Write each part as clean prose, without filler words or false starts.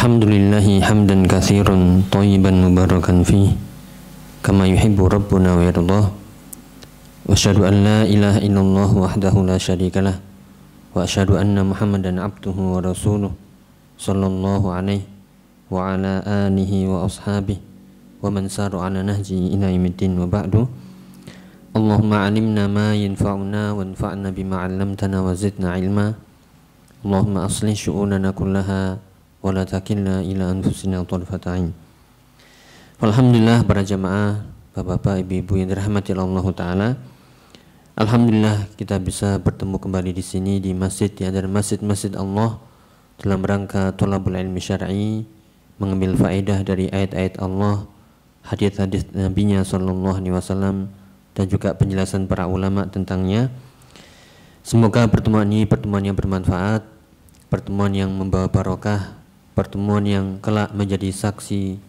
Alhamdulillahi hamdan katsiran thayyiban mubarakan fih kama yuhibbu rabbuna wa yardah. Wa asyhadu an la ilaha illallah wahdahu la syarikalah wa asyhadu anna Muhammadan abduhu wa rasuluh sallallahu alaihi wa ala alihi wa ashabihi wa man sara ala nahji ila yaumiddin wa ba'du. Allahumma alimna ma yanfa'una wanfa'na bima 'allamtana wa zidna ilma. Allahumma aslih syu'unana kullaha wa la takilna ila anfusina tarfata 'ain. Alhamdulillah para jamaah, bapak-bapak, ibu-ibu yang dirahmati Allah taala. Alhamdulillah kita bisa bertemu kembali di sini di masjid di antara masjid-masjid Allah dalam rangka thalabul ilmi syar'i, mengambil faedah dari ayat-ayat Allah, hadis-hadis Nabi-Nya sallallahu alaihi wasallam dan juga penjelasan para ulama tentangnya. Semoga pertemuan ini pertemuan yang bermanfaat, pertemuan yang membawa barokah, pertemuan yang kelak menjadi saksi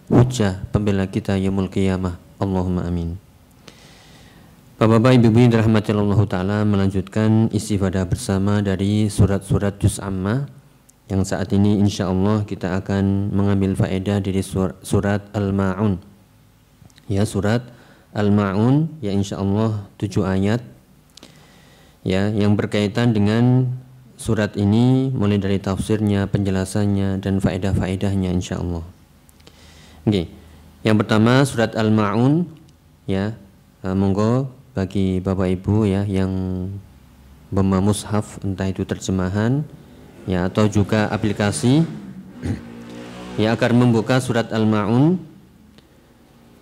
hujah pembela kita yaumul qiyamah. Allahumma amin. Bapak-bapak, ibu-ibu yang dirahmati Allah taala, melanjutkan istifadah bersama dari surat-surat juz amma yang saat ini insyaallah kita akan mengambil faedah dari surat Al-Ma'un. Ya, surat Al-Ma'un ya insyaallah 7 ayat ya yang berkaitan dengan surat ini, mulai dari tafsirnya, penjelasannya dan faedah-faedahnya insyaallah. Oke. Yang pertama surat Al-Ma'un ya. Monggo bagi Bapak Ibu ya yang membawa mushaf, entah itu terjemahan ya atau juga aplikasi ya, agar membuka surat Al-Ma'un.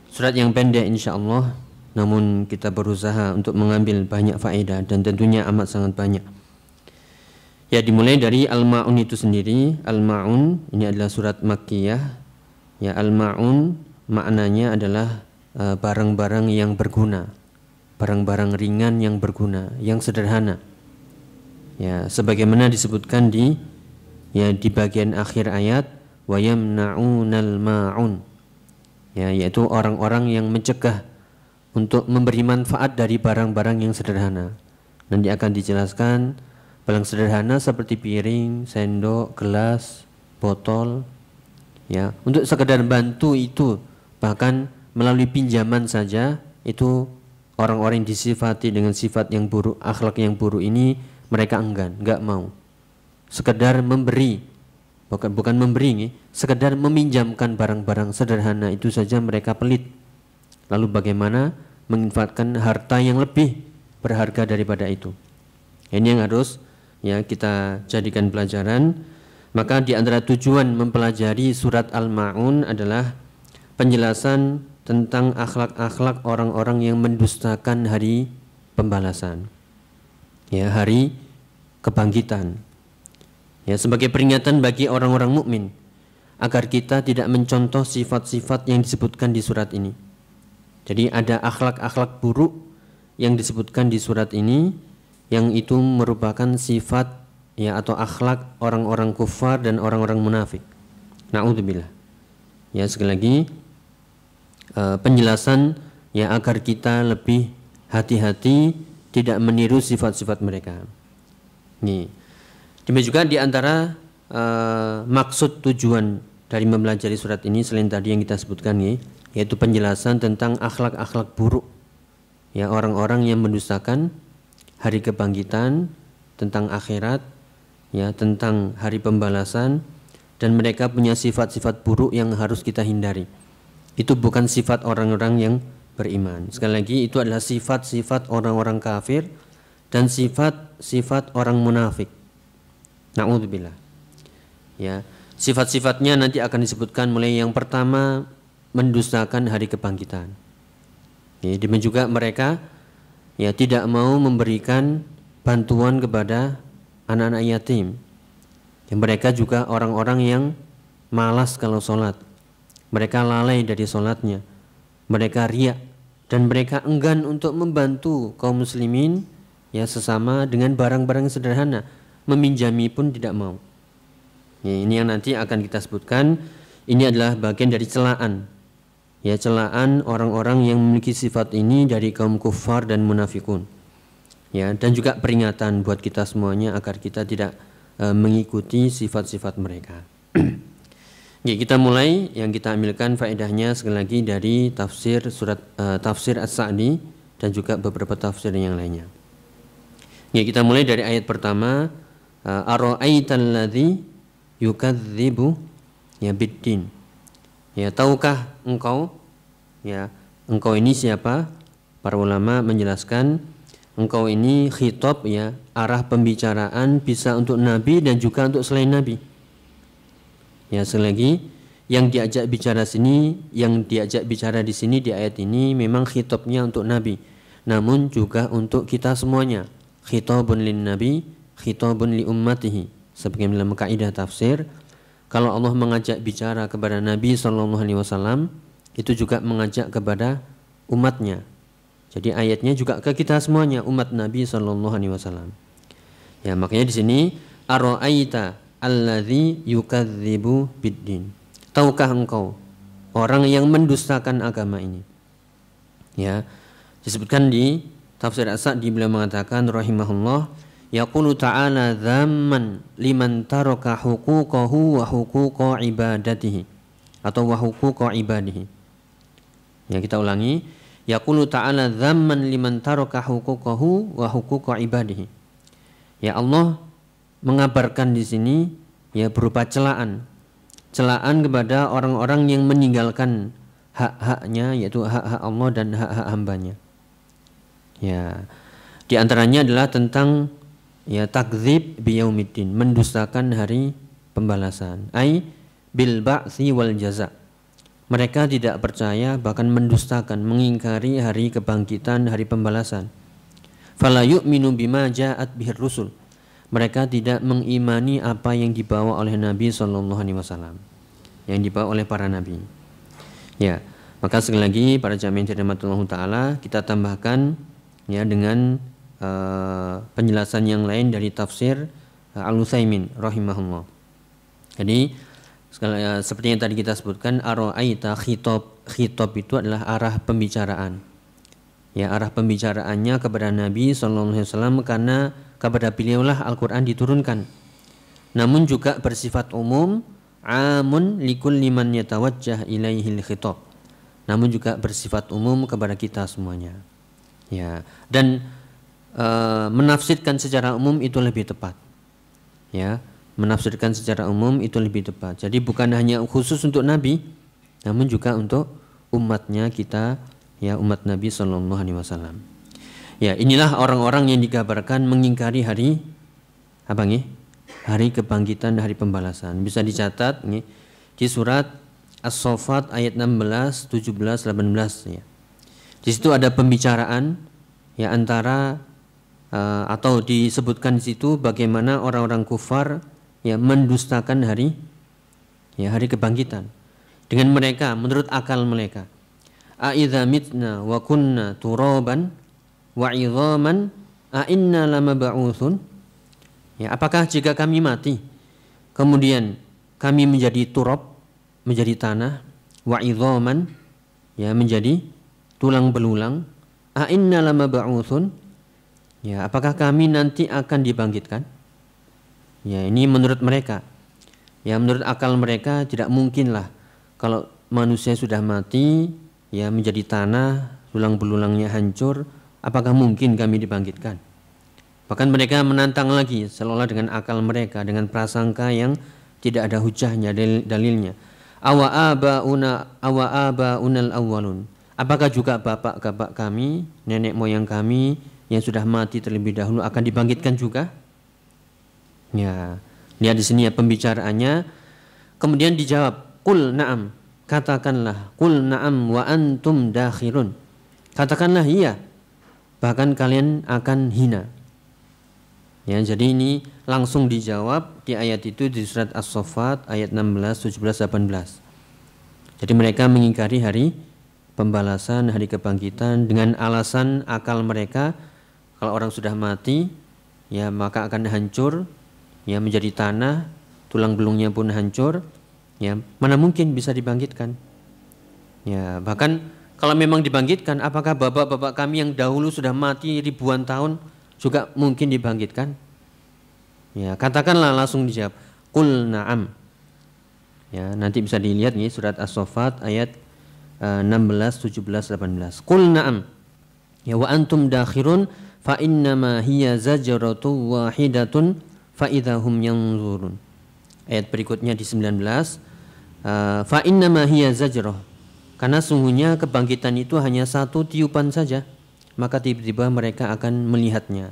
Surat yang pendek insyaallah, namun kita berusaha untuk mengambil banyak faedah dan tentunya amat sangat banyak. Ya, dimulai dari Al-Ma'un itu sendiri. Al-Ma'un ini adalah surat Makkiyah. Ya, Al-Ma'un maknanya adalah barang-barang yang berguna, barang-barang ringan yang berguna, yang sederhana. Ya, sebagaimana disebutkan di bagian akhir ayat, wa yamna'unal ma'un. Ya, yaitu orang-orang yang mencegah untuk memberi manfaat dari barang-barang yang sederhana. Nanti akan dijelaskan barang sederhana seperti piring, sendok, gelas, botol ya, untuk sekedar bantu itu, bahkan melalui pinjaman saja, itu orang-orang yang disifati dengan sifat yang buruk, akhlak yang buruk ini mereka enggan, enggak mau. Sekedar memberi, bukan memberi, sekedar meminjamkan barang-barang sederhana itu saja mereka pelit. Lalu bagaimana menginfakkan harta yang lebih berharga daripada itu? Ini yang harus ya kita jadikan pelajaran. Maka di antara tujuan mempelajari surat Al-Ma'un adalah penjelasan tentang akhlak-akhlak orang-orang yang mendustakan hari pembalasan, ya, hari kebangkitan, ya, sebagai peringatan bagi orang-orang mukmin agar kita tidak mencontoh sifat-sifat yang disebutkan di surat ini. Jadi ada akhlak-akhlak buruk yang disebutkan di surat ini, yang itu merupakan sifat ya atau akhlak orang-orang kufar dan orang-orang munafik. Na'udzubillah. Ya, sekali lagi penjelasan ya agar kita lebih hati-hati tidak meniru sifat-sifat mereka. Nih. Demikian juga di antara maksud tujuan dari mempelajari surat ini selain tadi yang kita sebutkan yaitu penjelasan tentang akhlak-akhlak buruk ya orang-orang yang mendustakan hari kebangkitan, tentang akhirat, ya, tentang hari pembalasan, dan mereka punya sifat-sifat buruk yang harus kita hindari. Itu bukan sifat orang-orang yang beriman. Sekali lagi, itu adalah sifat-sifat orang-orang kafir dan sifat-sifat orang munafik. Na'udzubillah. Ya, sifat-sifatnya nanti akan disebutkan mulai yang pertama, mendustakan hari kebangkitan. Ya, demikian juga mereka ya tidak mau memberikan bantuan kepada anak-anak yatim. Ya, mereka juga orang-orang yang malas kalau sholat. Mereka lalai dari sholatnya. Mereka riya dan mereka enggan untuk membantu kaum muslimin ya sesama dengan barang-barang sederhana. Meminjami pun tidak mau. Ya, ini yang nanti akan kita sebutkan. Ini adalah bagian dari celaan. Ya, celaan orang-orang yang memiliki sifat ini dari kaum kufar dan munafikun. Ya, dan juga peringatan buat kita semuanya agar kita tidak mengikuti sifat-sifat mereka. Ya, kita mulai yang kita ambilkan faedahnya sekali lagi dari tafsir tafsir As-Sa'di dan juga beberapa tafsir yang lainnya. Ya, kita mulai dari ayat pertama, ara'aital ladzi yukadzibu ya biddin. Ya, tahukah engkau, ya, engkau ini siapa? Para ulama menjelaskan engkau ini khitab, ya, arah pembicaraan bisa untuk nabi dan juga untuk selain nabi. Ya, selagi yang diajak bicara di sini di ayat ini memang khitabnya untuk nabi, namun juga untuk kita semuanya. Khitabun lin nabi, khitabun li ummatihi. Sebagaimana dalam kaidah tafsir, kalau Allah mengajak bicara kepada Nabi SAW, itu juga mengajak kepada umatnya. Jadi ayatnya juga ke kita semuanya, umat Nabi SAW. Ya, makanya di sini ara'aita alladzi yukadzibu biddin. Tahukah engkau orang yang mendustakan agama ini? Ya, disebutkan di tafsir As-Sa'di, beliau mengatakan rahimahullah, yaqulu ta'ala dzamman liman taraka huquqahu wa huquqa ibadatihi atau wa huquqa ibadihi. Ya, kita ulangi, yaqulu ta'ala dzamman liman taraka huquqahu wa huquqa ibadihi. Ya, Allah mengabarkan di sini, ya, berupa celaan kepada orang-orang yang meninggalkan hak-haknya, yaitu hak-hak Allah dan hak-hak hambanya. Ya, di antaranya adalah tentang, ya, takdzib biyaumiddin, mendustakan hari pembalasan, ai bil ba'tsi wal jaza. Mereka tidak percaya, bahkan mendustakan, mengingkari hari kebangkitan, hari pembalasan. Fala yu'minu bima ja'at bihir rusul. Mereka tidak mengimani apa yang dibawa oleh Nabi SAW, yang dibawa oleh para nabi. Ya, maka sekali lagi para jamaah yang dirahmati Allah Ta'ala, kita tambahkan, ya, dengan penjelasan yang lain dari tafsir Al-Utsaimin rahimahullah. Jadi seperti yang tadi kita sebutkan, ara'aita, khitab itu adalah arah pembicaraan. Ya, arah pembicaraannya kepada Nabi SAW, karena kepada beliaulah Al-Quran diturunkan. Namun juga bersifat umum, amun likulli man yatawajjah ilaihil khitab. Namun juga bersifat umum kepada kita semuanya. Ya, dan menafsirkan secara umum itu lebih tepat. Ya, menafsirkan secara umum itu lebih tepat. Jadi bukan hanya khusus untuk Nabi, namun juga untuk umatnya kita, ya, umat Nabi SAW. Ya, inilah orang-orang yang dikabarkan mengingkari hari apa nih? Hari kebangkitan, hari pembalasan. Bisa dicatat nih di surat As-Saffat ayat 16, 17, 18, ya. Di situ ada pembicaraan, ya, antara atau disebutkan di situ bagaimana orang-orang kufar, ya, mendustakan hari, ya, hari kebangkitan dengan mereka menurut akal mereka. A idza mitna wa kunna turaban wa idzaman a inna lamab'utsun. Ya, apakah jika kami mati kemudian kami menjadi turab, menjadi tanah, wa idzaman, ya, menjadi tulang belulang, a inna lamab'utsun. Ya, apakah kami nanti akan dibangkitkan? Ya, ini menurut mereka. Ya, menurut akal mereka tidak mungkinlah kalau manusia sudah mati, ya, menjadi tanah, tulang belulangnya hancur, apakah mungkin kami dibangkitkan? Bahkan mereka menantang lagi, seolah dengan akal mereka, dengan prasangka yang tidak ada hujahnya, dalilnya. Awa abaunal awwalun. Apakah juga bapak-bapak kami, nenek moyang kami yang sudah mati terlebih dahulu akan dibangkitkan juga? Ya, lihat di sini, ya, pembicaraannya. Kemudian dijawab, qul na'am, katakanlah, qul na'am wa antum dakhirun. Katakanlah iya, bahkan kalian akan hina. Ya, jadi ini langsung dijawab di ayat itu di surat As-Saffat ayat 16, 17, 18. Jadi mereka mengingkari hari pembalasan, hari kebangkitan dengan alasan akal mereka, kalau orang sudah mati, ya, maka akan hancur, ya, menjadi tanah, tulang belungnya pun hancur, ya, mana mungkin bisa dibangkitkan? Ya, bahkan kalau memang dibangkitkan, apakah bapak-bapak kami yang dahulu sudah mati ribuan tahun juga mungkin dibangkitkan? Ya, katakanlah, langsung dijawab, qul na'am. Ya, nanti bisa dilihat nih surat As-Saffat ayat 16, 17, 18. Qul na'am. Ya wa antum dakhirun fa innama hiya zajratun wahidatun fa idahum yanzurun. Ayat berikutnya di 19. Fa innama hiya zajrah. Karena sungguhnya kebangkitan itu hanya satu tiupan saja, maka tiba-tiba mereka akan melihatnya.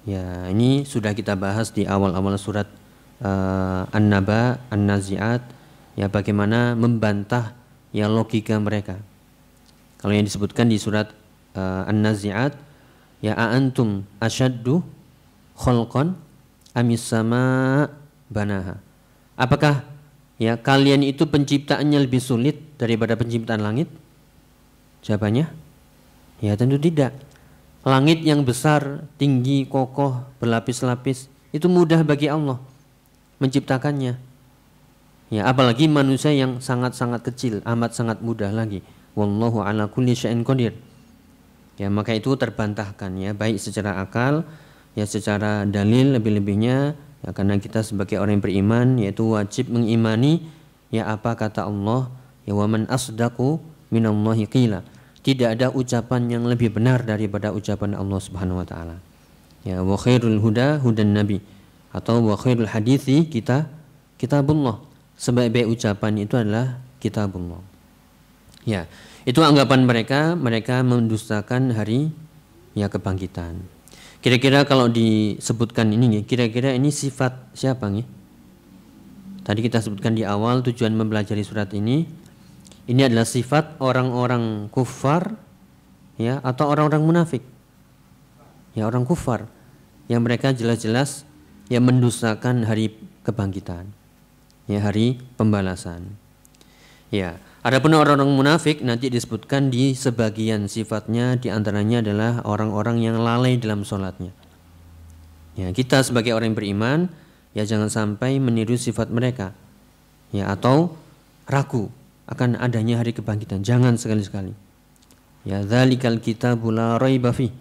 Ya, ini sudah kita bahas di awal-awal surat An-Naba, An-Nazi'at, ya bagaimana membantah ya logika mereka. Kalau yang disebutkan di surat An-Nazi'at, ya a'antum asyaddu khalqan amis sama banaha. Apakah ya kalian itu penciptaannya lebih sulit daripada penciptaan langit? Jawabannya, ya tentu tidak. Langit yang besar, tinggi, kokoh, berlapis-lapis, itu mudah bagi Allah menciptakannya. Ya, apalagi manusia yang sangat-sangat kecil, amat sangat mudah lagi. Wallahu ala kulli syai'in qadir. Ya, maka itu terbantahkan ya, baik secara akal, ya secara dalil lebih-lebihnya, ya karena kita sebagai orang yang beriman yaitu wajib mengimani ya apa kata Allah, ya wa man asdaqu minallahi qila. Tidak ada ucapan yang lebih benar daripada ucapan Allah Subhanahu wa taala. Ya, wa khairul huda hudan nabi, atau wa khairul hadithi kitabullah. Sebaik-baik ucapan itu adalah kitabullah. Ya, itu anggapan mereka mendustakan hari ya kebangkitan. Kira-kira kalau disebutkan ini, kira-kira ini sifat siapa nih? Tadi kita sebutkan di awal tujuan mempelajari surat ini. Ini adalah sifat orang-orang kufar ya atau orang-orang munafik. Ya, orang kufar yang mereka jelas-jelas ya mendustakan hari kebangkitan. Ya, hari pembalasan. Ya, adapun orang-orang munafik nanti disebutkan di sebagian sifatnya, di antaranya adalah orang-orang yang lalai dalam sholatnya. Ya, kita sebagai orang yang beriman ya jangan sampai meniru sifat mereka. Ya, atau ragu akan adanya hari kebangkitan. Jangan sekali-sekali. Ya, dzalikal kitabul la raiba fi.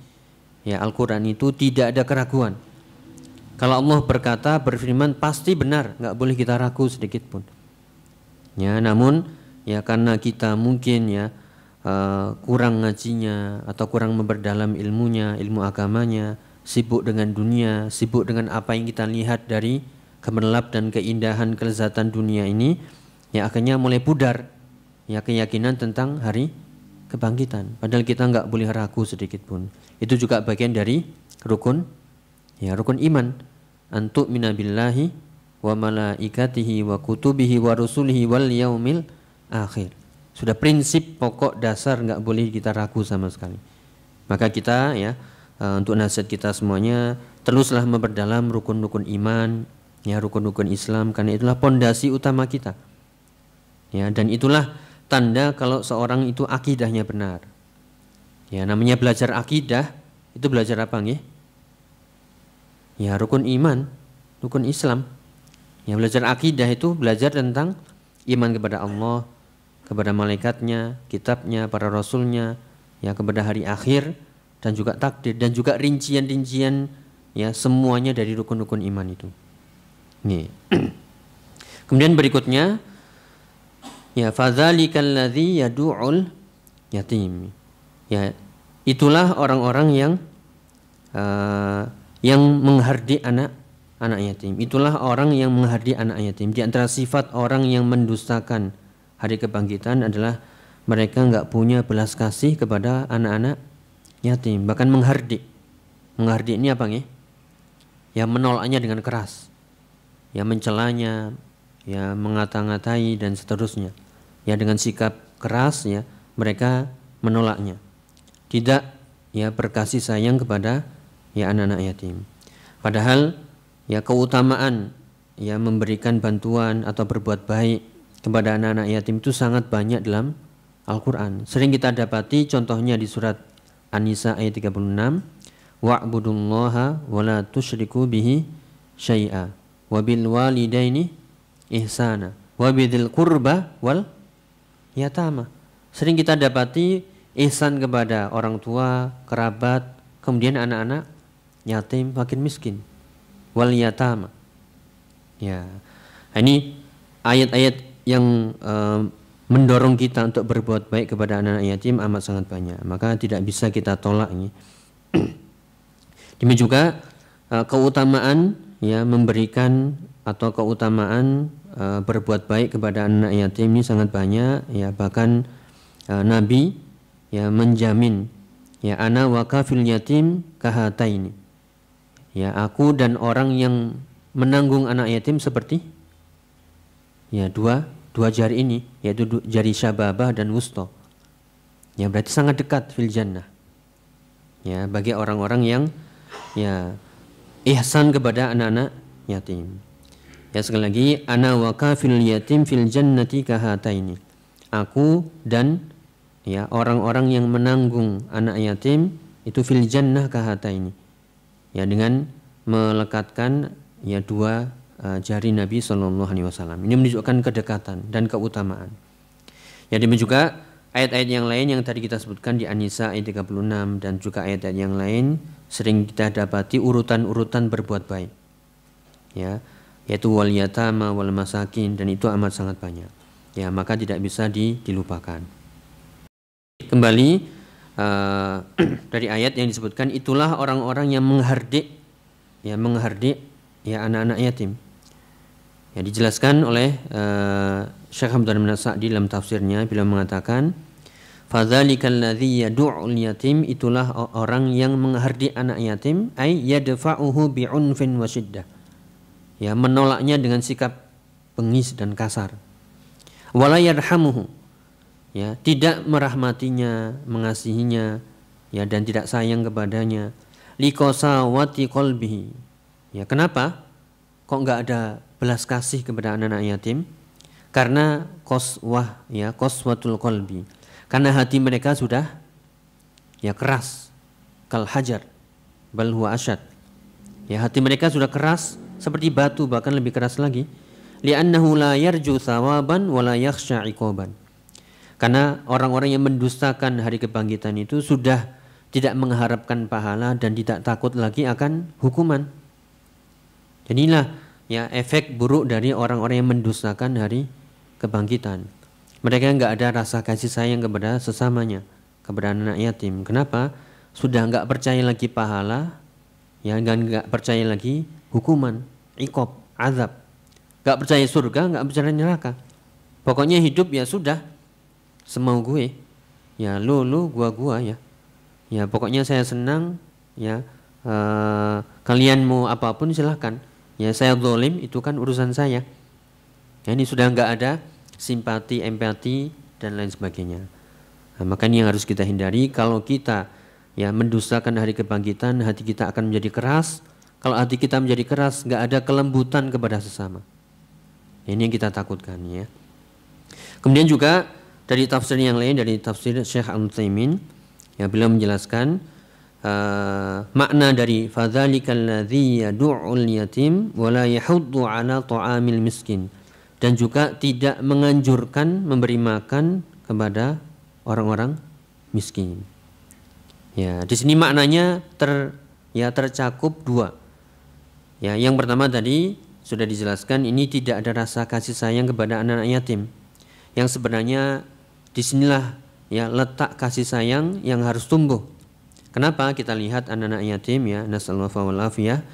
Ya, Al-Qur'an itu tidak ada keraguan. Kalau Allah berkata, berfirman pasti benar, enggak boleh kita ragu sedikit pun. Ya, namun ya karena kita mungkin ya kurang ngajinya atau kurang memperdalam ilmunya, ilmu agamanya, sibuk dengan dunia, sibuk dengan apa yang kita lihat dari gemerlap dan keindahan kelezatan dunia ini, ya akhirnya mulai pudar ya keyakinan tentang hari kebangkitan. Padahal kita enggak boleh ragu sedikit pun. Itu juga bagian dari rukun iman. Antu minabillahi wa malaikatihi wa kutubihi wa rusulihi wal yaumil akhir. Sudah prinsip pokok dasar, enggak boleh kita ragu sama sekali. Maka kita ya untuk nasihat kita semuanya teruslah memperdalam rukun-rukun iman, ya rukun-rukun Islam, karena itulah pondasi utama kita. Ya, dan itulah tanda kalau seorang itu akidahnya benar. Ya, namanya belajar akidah itu belajar apa nggih? Ya, rukun iman, rukun Islam. Ya, belajar akidah itu belajar tentang iman kepada Allah, kepada malaikatnya, kitabnya, para rasulnya, ya kepada hari akhir dan juga takdir dan juga rincian-rincian ya semuanya dari rukun-rukun iman itu. Nih. Kemudian berikutnya ya fadzalikal ladzi yad'ul yatim. Ya, itulah orang-orang yang menghardik anak yatim. Itulah orang yang menghardik anak yatim. Di antara sifat orang yang mendustakan hari kebangkitan adalah mereka enggak punya belas kasih kepada anak-anak yatim, bahkan menghardik. Menghardik ini apa nih? Ya menolaknya dengan keras. Ya mencelanya, ya mengata-ngatai dan seterusnya. Ya dengan sikap keras ya mereka menolaknya. Tidak ya berkasih sayang kepada ya anak-anak yatim. Padahal ya keutamaan ya memberikan bantuan atau berbuat baik kepada anak-anak yatim itu sangat banyak dalam Al-Qur'an. Sering kita dapati contohnya di surat An-Nisa ayat 36, wa'budullaha wa la tusyriku bihi syai'a wa bil walidaini ihsana wa bidzil qurba wal yatama. Sering kita dapati ihsan kepada orang tua, kerabat, kemudian anak-anak yatim, fakir miskin, wal yatama. Ya. Ini ayat-ayat yang mendorong kita untuk berbuat baik kepada anak-anak yatim amat sangat banyak. Maka tidak bisa kita tolak ini. Demikian juga keutamaan ya memberikan atau keutamaan berbuat baik kepada anak yatim ini sangat banyak ya. Bahkan Nabi ya menjamin ya ana wa kafil yatim kahataini. Ya, aku dan orang yang menanggung anak yatim seperti ya dua jari ini, yaitu jari syababah dan wusta. Ya, berarti sangat dekat fil jannah. Ya, bagi orang-orang yang ya ihsan kepada anak-anak yatim. Ya, sekali lagi ana wa kafil yatim fil jannati kahataini. Aku dan ya orang-orang yang menanggung anak yatim itu fil jannah kahataini. Ya, dengan melekatkan ya dua jari Nabi Shallallahu Alaihi Wasallam. Ini menunjukkan kedekatan dan keutamaan. Ya, demikian juga ayat-ayat yang lain yang tadi kita sebutkan di An-Nisa ayat 36 dan juga ayat-ayat yang lain sering kita dapati urutan-urutan berbuat baik. Ya, yaitu wal yatama wal masakin, dan itu amat sangat banyak. Ya, maka tidak bisa dilupakan. Kembali dari ayat yang disebutkan, itulah orang-orang yang menghardik ya anak-anak yatim. Ya, dijelaskan oleh Syekh Hamdan bin Sa'di dalam tafsirnya bila mengatakan fadzalikal ladzi yad'ul yatim, itulah orang yang menghardik anak yatim, ay yadfa'uhu bi'unfin wa syiddah. Ya, menolaknya dengan sikap bengis dan kasar. Wala yarhamuhu, ya, tidak merahmatinya, mengasihinya, ya, dan tidak sayang kepadanya. Liqasawati qalbihi. Ya, kenapa kok enggak ada belas kasih kepada anak-anak yatim? Karena qaswah, ya, qaswatul qalbi. Karena hati mereka sudah ya keras, kal hajar, bal huwa asyad. Ya, hati mereka sudah keras seperti batu, bahkan lebih keras lagi. Li'annahu la yarju thawaban wa la yakhsha 'iqaban. Karena orang-orang yang mendustakan hari kebangkitan itu sudah tidak mengharapkan pahala dan tidak takut lagi akan hukuman. Jadi inilah ya efek buruk dari orang-orang yang mendustakan hari kebangkitan. Mereka enggak ada rasa kasih sayang kepada sesamanya, kepada anak yatim. Kenapa? Sudah enggak percaya lagi pahala, ya, enggak percaya lagi hukuman, iqab, azab. Enggak percaya surga, enggak percaya neraka. Pokoknya hidup ya sudah semau gue, ya lu gua ya, ya pokoknya saya senang, ya kalian mau apapun silahkan, ya saya zalim itu kan urusan saya. Ya, ini sudah nggak ada simpati, empati dan lain sebagainya. Nah, maka ini yang harus kita hindari. Kalau kita ya mendustakan hari kebangkitan, hati kita akan menjadi keras. Kalau hati kita menjadi keras, nggak ada kelembutan kepada sesama. Ya, ini yang kita takutkan ya. Kemudian juga dari tafsir yang lain, dari tafsir Syekh Al-Utsaimin, ya, beliau menjelaskan makna dari fadzalikal ladzi yad'ul yatim wa la yahuddu 'ala ta'amil miskin, dan juga tidak menganjurkan memberi makan kepada orang-orang miskin. Ya, di sini maknanya tercakup dua. Ya, yang pertama tadi sudah dijelaskan, ini tidak ada rasa kasih sayang kepada anak-anak yatim. Yang sebenarnya disinilah ya letak kasih sayang yang harus tumbuh. Kenapa? Kita lihat anak-anak yatim, ya, nasallahu wal afiyah.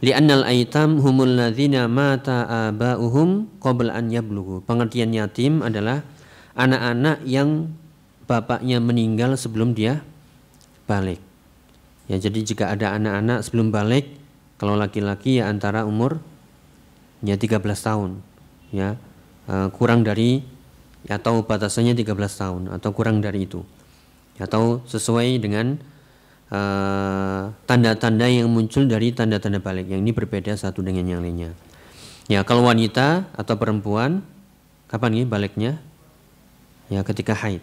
Li'annal aitam humul ladzina mata aba'uhum qabla an yablughu. Pengertian yatim adalah anak-anak yang bapaknya meninggal sebelum dia balik. Ya, jadi jika ada anak-anak sebelum balik, kalau laki-laki ya antara umur ya 13 tahun, ya, kurang dari, atau batasannya 13 tahun atau kurang dari itu, atau sesuai dengan tanda-tanda yang muncul dari tanda-tanda balik, yang ini berbeda satu dengan yang lainnya. Ya, kalau wanita atau perempuan kapan nih baliknya? Ya, ketika haid,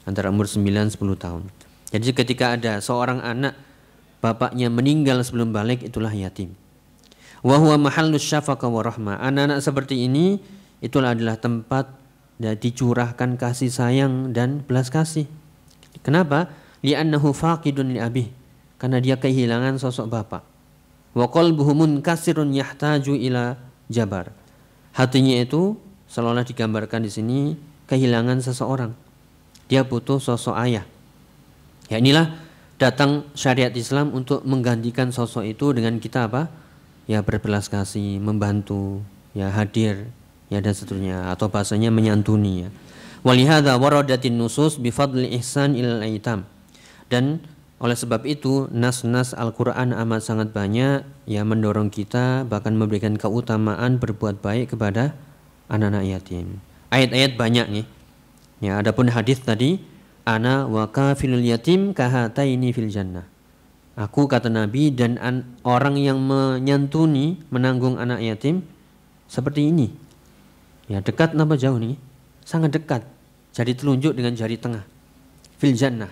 antara umur 9-10 tahun. Jadi ketika ada seorang anak bapaknya meninggal sebelum balik, itulah yatim. Wa huwa mahallus syafaqah wa rahmah. Anak-anak seperti ini itulah adalah tempat dicurahkan kasih sayang dan belas kasih. Kenapa? Li'annahu faqidun li abih, karena dia kehilangan sosok bapak. Wa qalbuhu munkasirun yahtaju ila jabar. Hatinya itu seolah-olah digambarkan di sini kehilangan seseorang. Dia butuh sosok ayah. Ya inilah datang syariat Islam untuk menggantikan sosok itu dengan kita apa? Ya berbelas kasih, membantu, ya hadir, ya dan seterusnya, atau bahasanya menyantuni ya. Walihada waradatin nusus bifadli ihsan ilal aitam. Dan oleh sebab itu nas-nas Al-Quran amat sangat banyak yang mendorong kita bahkan memberikan keutamaan berbuat baik kepada anak-anak yatim. Ayat-ayat banyak nih. Ya, adapun hadis tadi, ana wa kafilul yatim kahataini fil jannah. Aku kata Nabi dan orang yang menyantuni, menanggung anak yatim seperti ini. Ya, dekat napa jauh nih? Sangat dekat. Jari telunjuk dengan jari tengah. Fil jannah.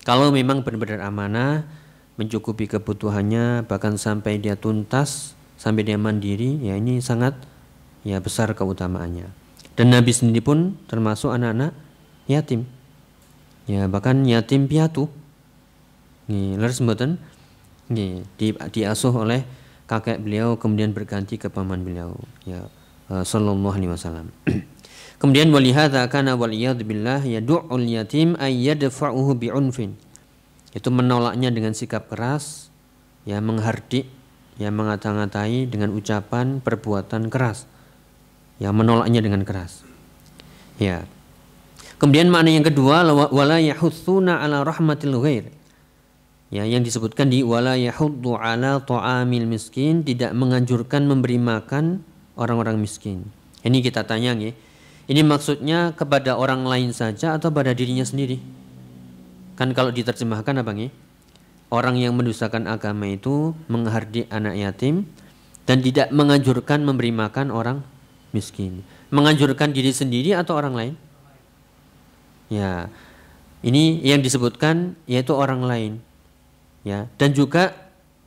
Kalau memang benar-benar amanah, mencukupi kebutuhannya, bahkan sampai dia tuntas, sampai dia mandiri, ya ini sangat ya besar keutamaannya. Dan Nabi sendiri pun termasuk anak-anak yatim. Ya bahkan yatim piatu. Nih, leres mboten? Nih, diasuh oleh kakek beliau kemudian berganti ke paman beliau. Ya sallallahu alaihi wasallam. Kemudian walihadza kana waliyad billah yad'ul yatim ay yadfa'uhu bi'unfin. Itu menolaknya dengan sikap keras, ya menghardik, ya mengata-ngatai dengan ucapan perbuatan keras. Ya menolaknya dengan keras. Ya. Kemudian makna yang kedua wala yahutsuna ala rahmatil ghair. Ya yang disebutkan di wala yahuddu ala ta'amil miskin, tidak menganjurkan memberi makan orang-orang miskin. Ini kita tanya nggih. Ini maksudnya kepada orang lain saja atau pada dirinya sendiri? Kan kalau diterjemahkan apa nih? Orang yang mendustakan agama itu menghardik anak yatim dan tidak menganjurkan memberi makan orang miskin. Menganjurkan diri sendiri atau orang lain? Ya, ini yang disebutkan yaitu orang lain. Ya, dan juga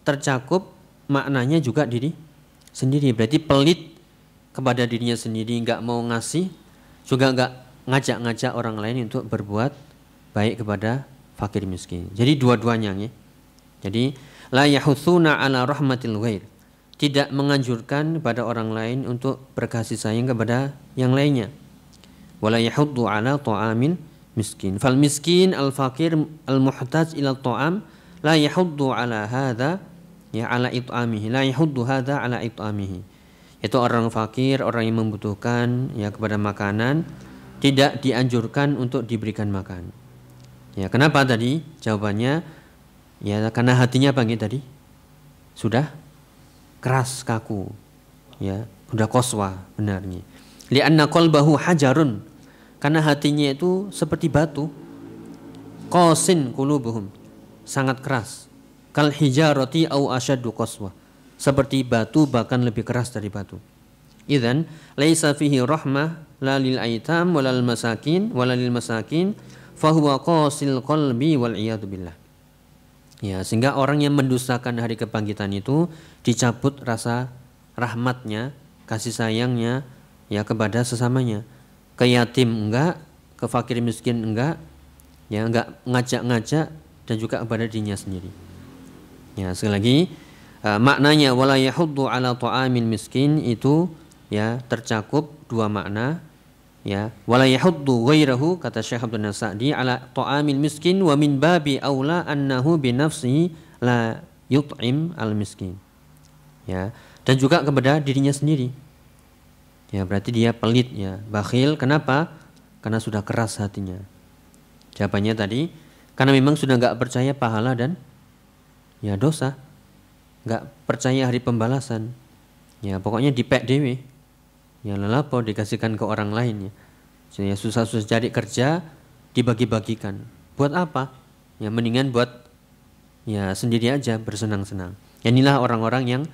tercakup maknanya juga diri sendiri. Berarti pelit kepada dirinya sendiri, nggak mau ngasih, juga nggak ngajak-ngajak orang lain untuk berbuat baik kepada fakir miskin. Jadi dua-duanya ya. Jadi la yahutsuna ala rahmatil ghair. Tidak menganjurkan kepada orang lain untuk berkasih sayang kepada yang lainnya. Wala yahuddu ala ta'amil miskin. Fal miskin al fakir al muhtaj ila ta'am la yahuddu ala hadza ya ala it'amihi. La yahuddu hadza ala it'amihi. Itu orang fakir, orang yang membutuhkan ya kepada makanan, tidak dianjurkan untuk diberikan makan. Ya, kenapa tadi? Jawabannya ya karena hatinya bangkit tadi. Sudah keras, kaku. Ya, sudah qaswa benarnya. Li'anna qalbahu hajarun. Karena hatinya itu seperti batu. Qasin qulubuhum. Sangat keras. Kal hijarati au asyaddu qaswa. Seperti batu bahkan lebih keras dari batu. Idzan laisa fihi rahmah la lil aitam walal masakin walalil masakin fahuwa qasil qalbi wal iyad billah. Ya, sehingga orang yang mendustakan hari kebangkitan itu dicabut rasa rahmatnya, kasih sayangnya ya kepada sesamanya. Ke yatim enggak, ke fakir miskin enggak, ya enggak ngajak-ngajak dan juga kepada dirinya sendiri. Ya, sekali lagi maknanya wala yahuddu ala ta'amil miskin itu ya tercakup dua makna ya. Wala yahuddu ghairahu kata Syekh Abdul Sa'di ala ta'amil miskin wa min babi aula annahu bi nafsihi la yut'im al miskin. Ya, dan juga kepada dirinya sendiri. Ya, berarti dia pelit ya, bakhil. Kenapa? Karena sudah keras hatinya. Jawabannya tadi karena memang sudah enggak percaya pahala dan ya dosa. Enggak percaya hari pembalasan. Ya pokoknya dipek dewe. Ya lelapo dikasihkan ke orang lain ya. Jadi susah-susah cari kerja dibagi-bagikan. Buat apa? Ya mendingan buat ya sendiri aja bersenang-senang. Ya, inilah orang-orang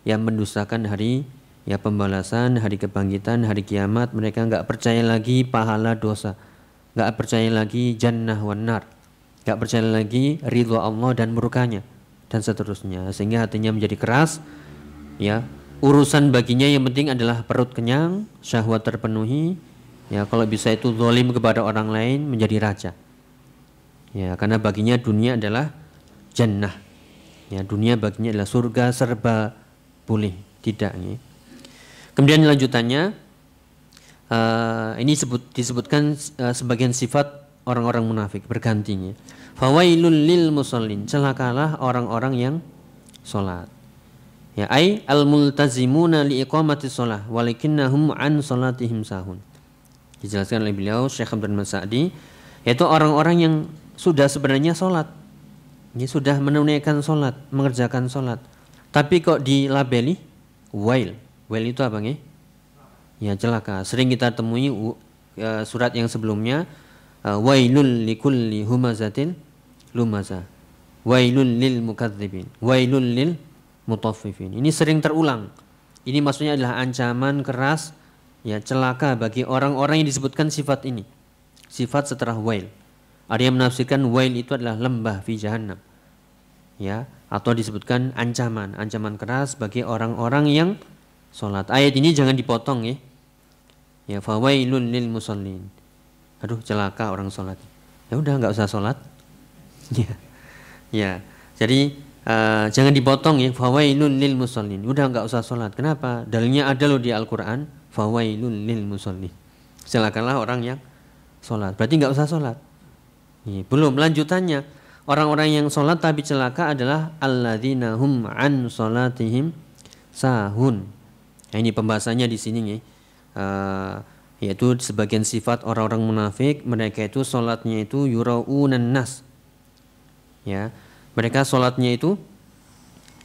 yang mendustakan hari ya pembalasan, hari kebangkitan, hari kiamat. Mereka enggak percaya lagi pahala dosa. Enggak percaya lagi jannah wan nar. Enggak percaya lagi ridha Allah dan murkanya. Dan seterusnya, sehingga hatinya menjadi keras ya. Urusan baginya yang penting adalah perut kenyang, syahwat terpenuhi ya. Kalau bisa itu zalim kepada orang lain, menjadi raja ya, karena baginya dunia adalah jannah ya, dunia baginya adalah surga serba boleh, tidak ya. Kemudian lanjutannya Ini disebutkan sebagian sifat orang-orang munafik bergantinya. Fawailul lil musallin, celakalah orang-orang yang salat. Ya, ai al-multazimuna li iqamati shalah walakinnahum an salatihim sahun. Dijelaskan oleh beliau Syekh Abdul Sa'di, yaitu orang-orang yang sudah sebenarnya salat. Ini sudah menunaikan salat, mengerjakan salat. Tapi kok dilabeli wail. Wail itu apa nggih? Ya, celaka. Sering kita temui surat yang sebelumnya, wailul likulli humazatin lumazah. Wailul lil mukadzibin. Wailul lil mutaffifin. Ini sering terulang. Ini maksudnya adalah ancaman keras, ya, celaka bagi orang-orang yang disebutkan sifat ini. Sifat setelah wail. Ada yang menafsirkan wail itu adalah lembah fi jahannam. Ya, atau disebutkan ancaman keras bagi orang-orang yang salat. Ayat ini jangan dipotong ya. Ya, fawailul lil musallin. Aduh, celaka orang salat. Ya udah, enggak usah salat. Ya. Ya. Jadi jangan dipotong ya, fawailul lil musallin. Udah enggak usah salat. Kenapa? Dalilnya ada loh di Al-Qur'an, fawailul lil musallin. Celakalah orang yang salat. Berarti enggak usah salat. Ya, belum lanjutannya. Orang-orang yang salat tapi celaka adalah alladzina hum an salatihim sahun. Nah, ini pembahasannya di sini ya. Yaitu sebagian sifat orang-orang munafik, mereka itu salatnya itu yuraunan nas. Ya, mereka salatnya itu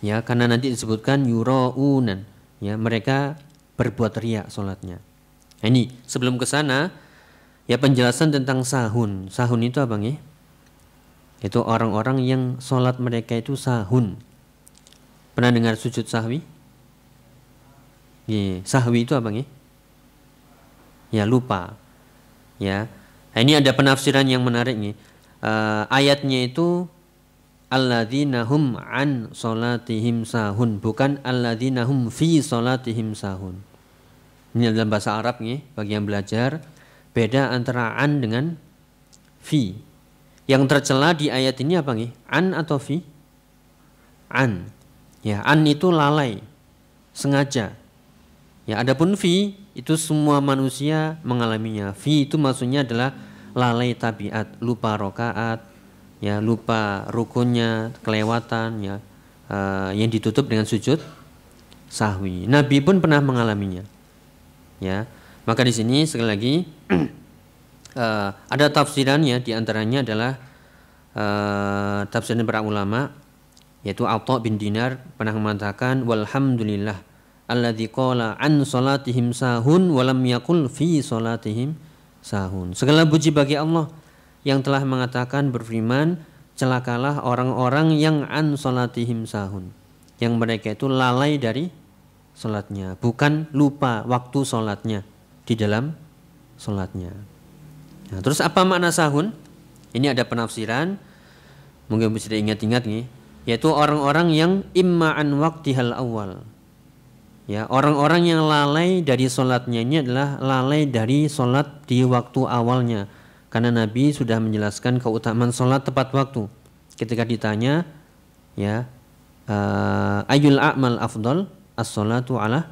ya karena nanti disebutkan yuraunan, ya, mereka berbuat riya salatnya. Nah, ini sebelum ke sana ya penjelasan tentang sahun. Sahun itu apa nggih? Itu orang-orang yang salat mereka itu sahun. Pernah dengar sujud sahwi? Ya, sahwi itu apa nggih? Ya, lupa. Ya. Nah, ini ada penafsiran yang menarik nih. Ayatnya itu alladzina hum an salatihim sahun, bukan alladzina hum fi salatihim sahun. Ini dalam bahasa Arab nih, bagi yang belajar, beda antara an dengan fi. Yang tercela di ayat ini apa nih? An atau fi? An. Ya, an itu lalai, sengaja. Ya, adapun fi itu semua manusia mengalaminya. Fi itu maksudnya adalah lalai tabiat, lupa rokaat, ya, lupa rukunnya, kelewatan, ya, yang ditutup dengan sujud sahwi. Nabi pun pernah mengalaminya. Ya, maka di sini sekali lagi ada tafsirannya, diantaranya adalah tafsiran para ulama, yaitu Atha bin Dinar pernah mengatakan walhamdulillah alladzi qala an salatihim sahun wa lam yaqul fi salatihim sahun. Segala puji bagi Allah yang telah mengatakan berfirman, celakalah orang-orang yang an salatihim sahun, yang mereka itu lalai dari salatnya, bukan lupa waktu salatnya, di dalam salatnya. Nah, terus apa makna sahun? Ini ada penafsiran, mungkin bisa diingat-ingat nih, yaitu orang-orang yang imma an waqtihal awal. Ya, orang-orang yang lalai dari salatnya ini adalah lalai dari salat di waktu awalnya. Karena Nabi sudah menjelaskan keutamaan salat tepat waktu. Ketika ditanya, ya, ayyul a'mal afdal? As-salatu ala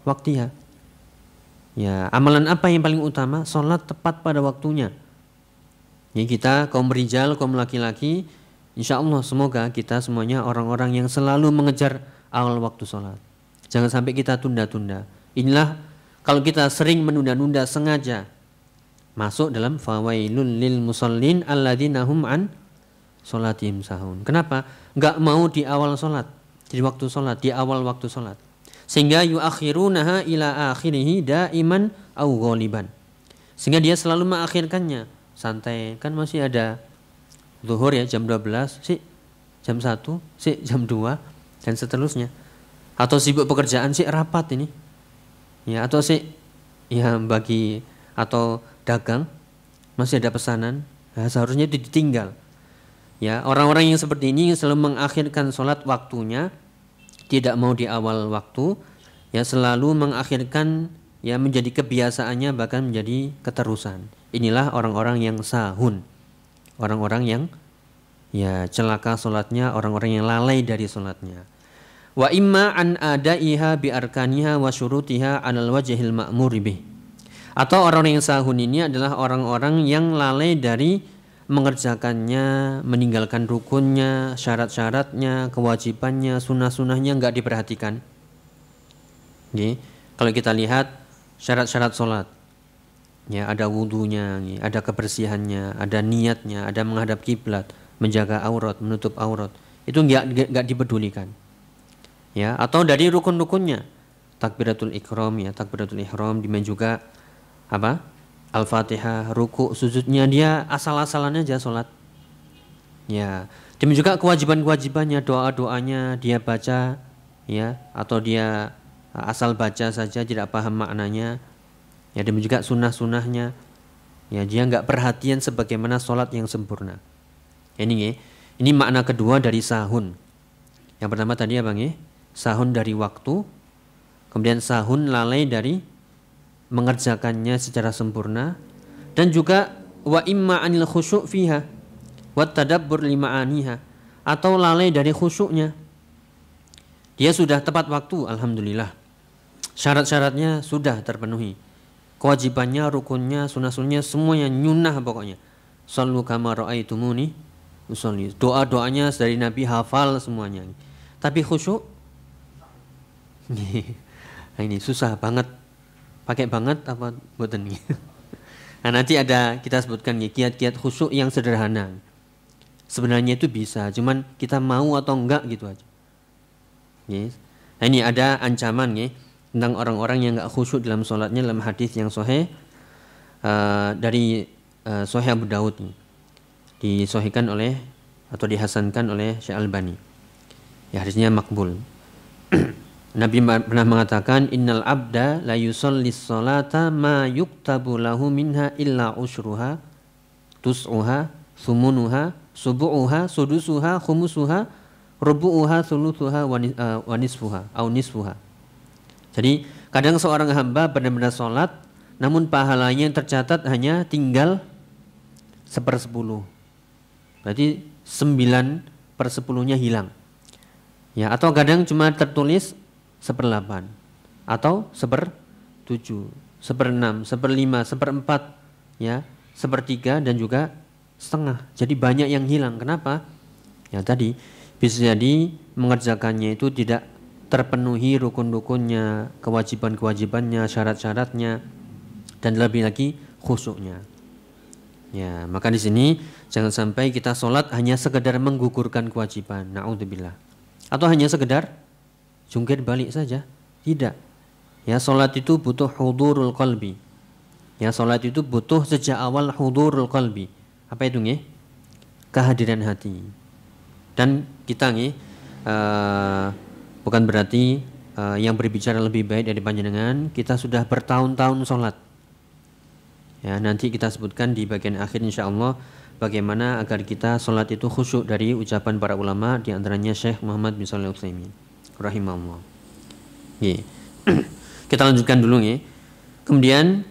waqtiha. Ya, amalan apa yang paling utama? Salat tepat pada waktunya. Ya, kita kaum rijal, kaum laki-laki, insyaallah semoga kita semuanya orang-orang yang selalu mengejar awal waktu salat. Jangan sampai kita tunda-tunda. Inilah kalau kita sering menunda-nunda sengaja, masuk dalam fawailul lil musallin alladzina hum an salatihim sahun. Kenapa? Enggak mau di awal salat, di waktu salat, di awal waktu salat. Sehingga yuakhirunaha ila akhirih daiman au ghaliban. Sehingga dia selalu mengakhirkannya. Santai, kan masih ada zuhur ya jam 12, sih jam 1, sih jam 2 dan seterusnya. Atau sibuk pekerjaan sih rapat ini. Ya, atau sih ya bagi atau dagang masih ada pesanan, ya, seharusnya itu ditinggal. Ya, orang-orang yang seperti ini selalu mengakhirkan sholat waktunya, tidak mau di awal waktu, ya selalu mengakhirkan, ya menjadi kebiasaannya bahkan menjadi keterusan. Inilah orang-orang yang sahun, orang-orang yang ya celaka sholatnya, orang-orang yang lalai dari sholatnya. Wa imma an adaiha bi arkaniha wa syurutiha 'alal wajhil ma'mur bih. Atau orang-orang yang sahun ini adalah orang-orang yang lalai dari mengerjakannya, meninggalkan rukunnya, syarat-syaratnya, kewajibannya, sunnah-sunnahnya nggak diperhatikan. Oke. Kalau kita lihat syarat-syarat sholat, ya ada wudhunya, ada kebersihannya, ada niatnya, ada menghadap kiblat, menjaga aurat, menutup aurat, itu nggak dipedulikan. Ya, atau dari rukun-rukunnya, takbiratul ihram, ya takbiratul ihram, demikian juga apa? Al-Fatihah, ruku, sujudnya dia asal-asalan aja sholat. Ya, demikian juga kewajiban-kewajibannya, doa-doanya dia baca, ya, atau dia asal baca saja tidak paham maknanya. Ya, demikian juga sunnah-sunnahnya. Ya, dia nggak perhatian sebagaimana sholat yang sempurna. Ini makna kedua dari sahun. Yang pertama tadi apa nih? Sahun dari waktu, kemudian sahun lalai dari mengerjakannya secara sempurna, dan juga wa imma anil khusyuk fiha wa tadabbur lima'aniha, atau lalai dari khusyuknya. Dia sudah tepat waktu, alhamdulillah. Syarat-syaratnya sudah terpenuhi. Kewajibannya, rukunnya, sunnah-sunnahnya semuanya nyunnah pokoknya. Shallu kama ra'aitumuni usolli. Doa-doanya dari Nabi hafal semuanya. Tapi khusyuk nah ini susah banget. Pakai banget apa buatan nih? Nah, nanti ada kita sebutkan nih kiat-kiat khusyuk yang sederhana. Sebenarnya itu bisa, cuman kita mau atau enggak gitu aja. Yes. Nah, ini ada ancaman nih tentang orang-orang yang enggak khusyuk dalam sholatnya dalam hadis yang sahih dari Sahih Abu Daud nih. Disahihkan oleh atau dihasankan oleh Syekh Albani. Ya, hadisnya makbul. Nabi pernah mengatakan innal abda la yusallis salata ma yuktabu lahu minha illa usyruha tus'uha sumunuha subu'uha sudusuha khumusuha rubu'uha thuluthuha wa nisfuha au nisfuha. Jadi kadang seorang hamba benar-benar sholat namun pahalanya yang tercatat hanya tinggal 1/10. Berarti 9/10-nya hilang. Ya, atau kadang cuma tertulis 1/8 atau 1/7, 1/6, 1/5, 1/4, ya, 1/3 dan juga setengah. Jadi banyak yang hilang. Kenapa? Ya tadi bisa jadi mengerjakannya itu tidak terpenuhi rukun-rukunnya, kewajiban-kewajibannya, syarat-syaratnya, dan lebih lagi khusyuknya. Ya, maka di sini jangan sampai kita sholat hanya sekedar menggugurkan kewajiban. Na'udzubillah. Atau hanya sekedar jungkir balik saja. Tidak. Ya, sholat itu butuh hudurul qalbi. Ya, sholat itu butuh sejak awal hudurul qalbi. Apa itu nih? Kehadiran hati. Dan kita nih bukan berarti yang berbicara lebih baik dari panjenengan, kita sudah bertahun-tahun sholat. Ya, nanti kita sebutkan di bagian akhir insyaallah bagaimana agar kita sholat itu khusyuk dari ucapan para ulama, di antaranya Syekh Muhammad bin Shalih Al-Utsaimin rahimahullah. Kita lanjutkan dulu ya. Kemudian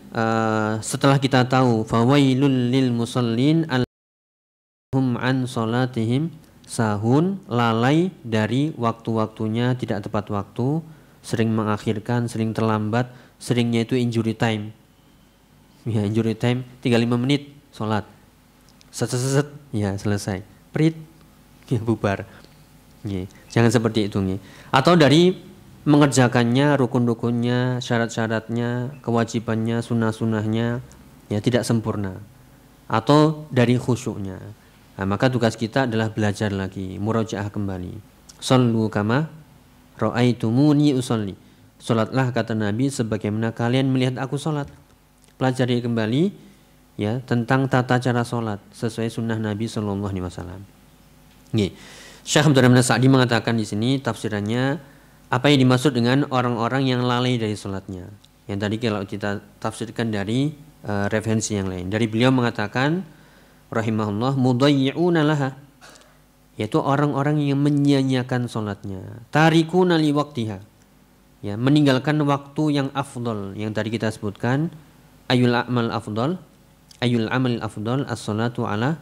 setelah kita tahu fawailul lil musallin alhum an salatihim sahun, lalai dari waktu-waktunya, tidak tepat waktu, sering mengakhirkan, sering terlambat, seringnya itu injury time. Ya, injury time 35 menit sholat. Set ya selesai. Prit ya bubar. Ya, jangan seperti itu nih. Atau dari mengerjakannya, rukun-rukunnya, syarat-syaratnya, kewajibannya, sunnah-sunnahnya ya tidak sempurna. Atau dari khusyuknya. Nah, maka tugas kita adalah belajar lagi, murajaah kembali. Shallu kama ra'aitumuni usolli. Salatlah kata Nabi sebagaimana kalian melihat aku salat. Pelajari kembali ya tentang tata cara salat sesuai sunnah Nabi sallallahu alaihi wasallam. Nggih. Syekh Abdul Rahman Sa'di mengatakan di sini tafsirannya apa yang dimaksud dengan orang-orang yang lalai dari salatnya. Yang tadi kalau kita tafsirkan dari referensi yang lain. Dari beliau mengatakan rahimahullah mudayyi'una laha, yaitu orang-orang yang menyia-nyiakan salatnya. Tarikuna li waqtiha. Ya, meninggalkan waktu yang afdal yang tadi kita sebutkan, ayul amal afdal, ayul amal afdal as-salatu ala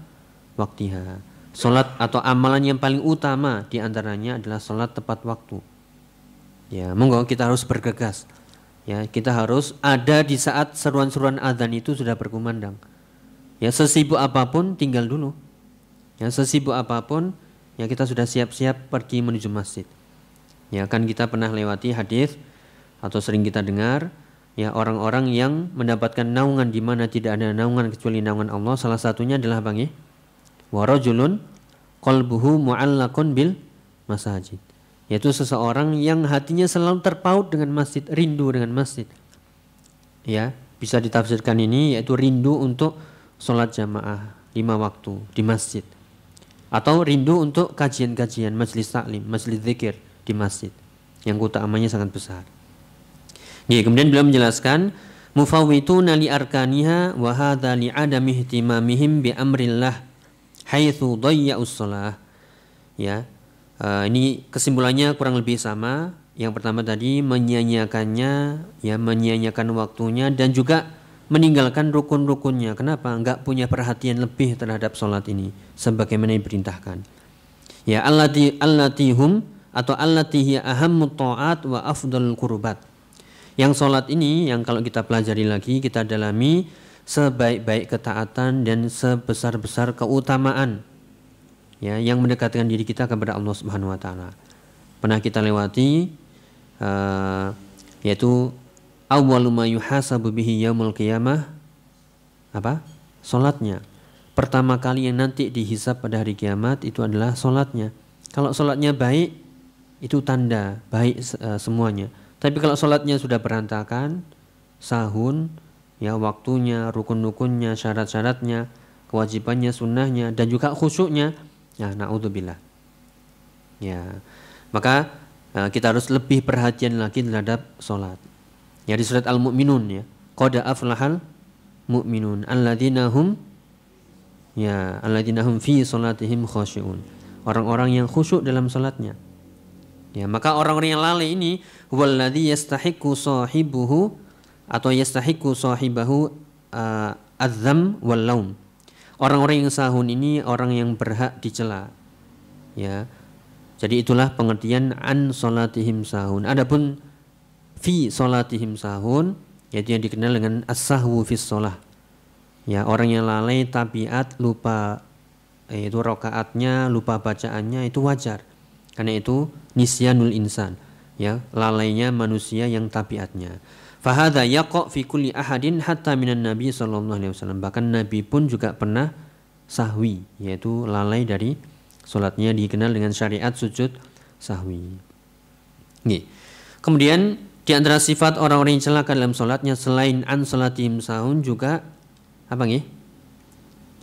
waqtiha. Salat atau amalan yang paling utama di antaranya adalah salat tepat waktu. Ya, monggo kita harus bergegas. Ya, kita harus ada di saat seruan-seruan azan itu sudah berkumandang. Ya, sesibuk apapun tinggal dulu. Ya, sesibuk apapun ya kita sudah siap-siap pergi menuju masjid. Ya, kan kita pernah lewati hadis atau sering kita dengar ya orang-orang yang mendapatkan naungan di mana tidak ada naungan kecuali naungan Allah. Salah satunya adalah bang ya, wa rajulun qalbuhu mu'allaqun bil masajid. Yaitu seseorang yang hatinya selalu terpaut dengan masjid, rindu dengan masjid. Ya, bisa ditafsirkan ini yaitu rindu untuk sholat jamaah 5 waktu di masjid. Atau rindu untuk kajian-kajian, majlis taklim, majlis zikir di masjid. Yang keutamanya sangat besar. Ya, kemudian beliau menjelaskan mufawwituna li arkaniha wa hadza li adami ihtimamihim bi amrillah haitsu dayya'us shalah. Ya. Ini kesimpulannya kurang lebih sama. Yang pertama tadi menyia-nyiakannya, ya menyia-nyiakan waktunya dan juga meninggalkan rukun-rukunnya. Kenapa? Enggak punya perhatian lebih terhadap sholat ini sebagaimana diperintahkan. Ya allatihum atau allati hiya ahammut ta'at wa afdalul qurbat. Yang sholat ini yang kalau kita pelajari lagi, kita dalami sebaik-baik ketaatan dan sebesar-besar keutamaan. Ya, yang mendekatkan diri kita kepada Allah Subhanahu wa taala. Pernah kita lewati yaitu awwalu ma yuhasabu bihi yaumul qiyamah apa? Salatnya. Pertama kali yang nanti dihisab pada hari kiamat itu adalah salatnya. Kalau salatnya baik itu tanda baik semuanya. Tapi kalau salatnya sudah berantakan, sahun, ya waktunya, rukun-rukunnya, syarat-syaratnya, kewajibannya, sunnahnya dan juga khusyuknya, ya naudzubillah. Ya, maka kita harus lebih perhatian lagi terhadap sholat. Ya di surat Al-Mu'minun ya, qad aflahal mu'minun alladzina hum fi sholatihim khashi'un. Orang-orang yang khusyuk dalam sholatnya. Ya, maka orang-orang yang lalai ini huwallazi yastahiqu sahibuhu atau yastahiqu sahibahu adzam wal laum. Orang-orang yang sahun ini orang yang berhak dicela. Ya. Jadi itulah pengertian an salatihim sahun. Adapun fi salatihim sahun yaitu yang dikenal dengan as-sahwu fi shalah. Ya, orang yang lalai tabiat lupa itu rakaatnya, lupa bacaannya itu wajar. Karena itu nisyanul insan. Ya, lalainya manusia yang tabiatnya. Fahadha yaqa fi kulli ahadin hatta minan nabi sallallahu alaihi wasallam. Bahkan nabi pun juga pernah sahwi, yaitu lalai dari salatnya, dikenal dengan syariat sujud sahwi. Nih. Kemudian di antara sifat orang-orang yang celaka dalam salatnya selain an salatihim sahun juga apa nggih?